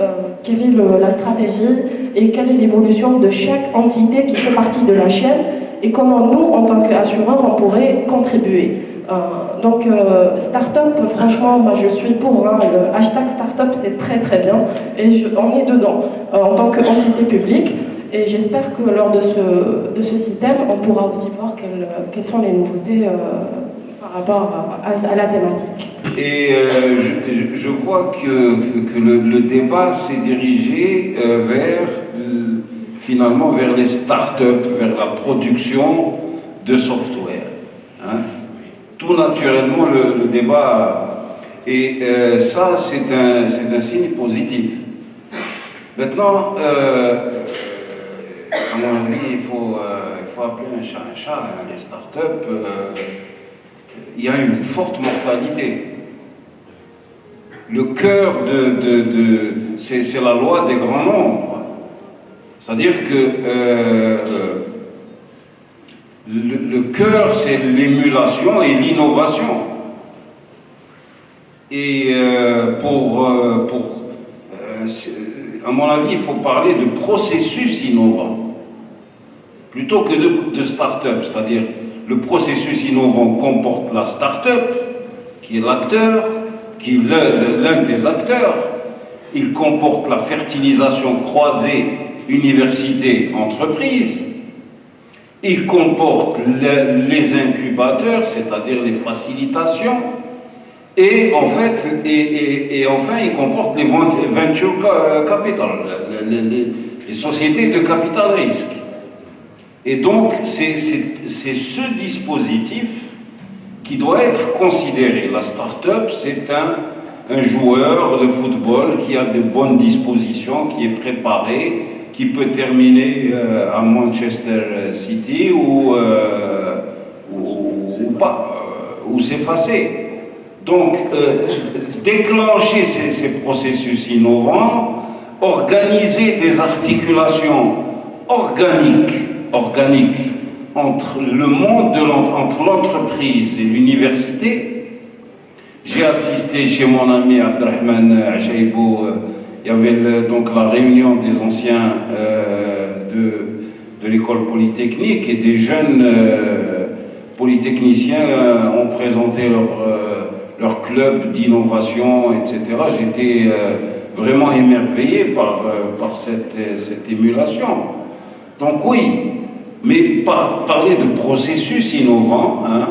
S10: la stratégie et quelle est l'évolution de chaque entité qui fait partie de la chaîne et comment nous, en tant qu'assureurs, on pourrait contribuer. Donc, start-up, franchement, moi je suis pour. Hein, le hashtag start-up, c'est très très bien. Et on est dedans en tant qu'entité publique. Et j'espère que lors de ce système, on pourra aussi voir quelles sont les nouveautés par rapport à la thématique.
S6: Et je vois que le débat s'est dirigé finalement vers les start-up, vers la production de software. Hein. Tout naturellement, le débat, et ça, c'est un signe positif. Maintenant, à mon avis, il faut appeler un chat un chat. Les start-up, il y a une forte mortalité. Le cœur c'est la loi des grands nombres. C'est-à-dire que le cœur, c'est l'émulation et l'innovation. Et à mon avis, il faut parler de processus innovant plutôt que de start-up. C'est-à-dire, le processus innovant comporte la start-up, qui est l'acteur, qui est l'un des acteurs. Il comporte la fertilisation croisée université-entreprise. Il comporte les incubateurs, c'est-à-dire les facilitations. Et enfin, il comporte les venture capital, les sociétés de capital risque. Et donc, c'est ce dispositif qui doit être considéré. La start-up, c'est un joueur de football qui a de bonnes dispositions, qui est préparé, qui peut terminer à Manchester City ou s'effacer. Donc, déclencher ces processus innovants, organiser des articulations organiques entre le monde entre l'entreprise et l'université. J'ai assisté chez mon ami Abdelrahman Achaïbou, il y avait donc la réunion des anciens de l'école polytechnique et des jeunes polytechniciens ont présenté leur club d'innovation, etc. J'étais vraiment émerveillé par cette émulation. Donc oui, mais parler de processus innovant, hein,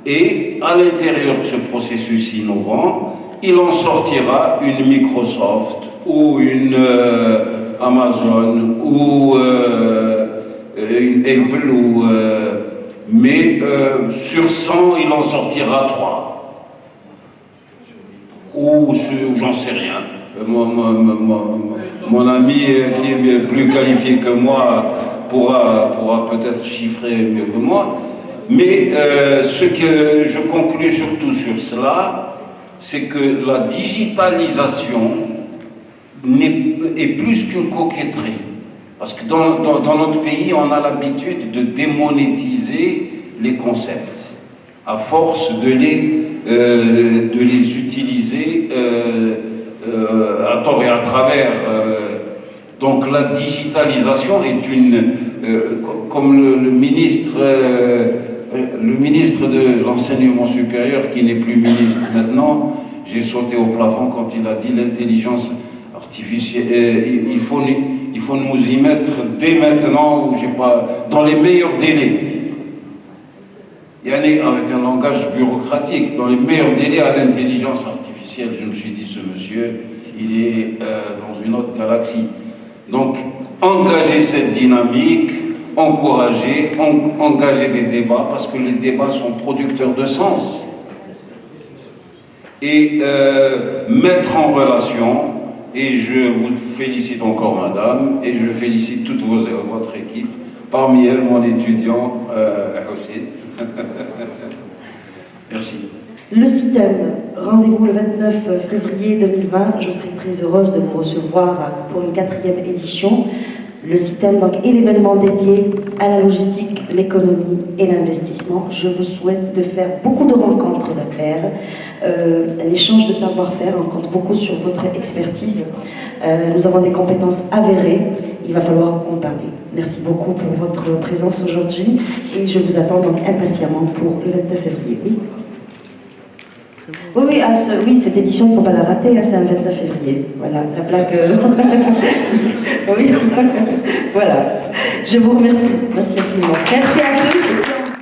S6: et à l'intérieur de ce processus innovant, il en sortira une Microsoft ou une Amazon ou Able, mais sur 100, il en sortira 3. Ou j'en sais rien. Mon ami qui est plus qualifié que moi pourra peut-être chiffrer mieux que moi. Mais ce que je conclus surtout sur cela, c'est que la digitalisation est plus qu'une coquetterie. Parce que dans notre pays, on a l'habitude de démonétiser les concepts, à force de les utiliser à tort et à travers. Donc la digitalisation est comme le ministre de l'enseignement supérieur, qui n'est plus ministre maintenant, j'ai sauté au plafond quand il a dit l'intelligence artificielle, il faut nous y mettre dès maintenant, dans les meilleurs délais. Avec un langage bureaucratique, dans les meilleurs délais à l'intelligence artificielle. Je me suis dit, ce monsieur, il est dans une autre galaxie. Donc, engager cette dynamique, engager des débats, parce que les débats sont producteurs de sens. Et mettre en relation, et je vous félicite encore, madame, et je félicite toute votre équipe, parmi elles mon étudiant aussi. Merci.
S2: Le CITEM, rendez-vous le 29 février 2020. Je serai très heureuse de vous recevoir pour une 4e édition. Le CITEM donc, est l'événement dédié à la logistique, l'économie et l'investissement. Je vous souhaite de faire beaucoup de rencontres d'affaires. L'échange de savoir-faire, on compte beaucoup sur votre expertise. Nous avons des compétences avérées. Il va falloir en parler. Merci beaucoup pour votre présence aujourd'hui et je vous attends donc impatiemment pour le 29 février. Oui, oui, cette édition, il ne faut pas la rater, c'est un 29 février. Voilà, la blague. Oui, voilà. Je vous remercie. Merci infiniment. Merci à tous.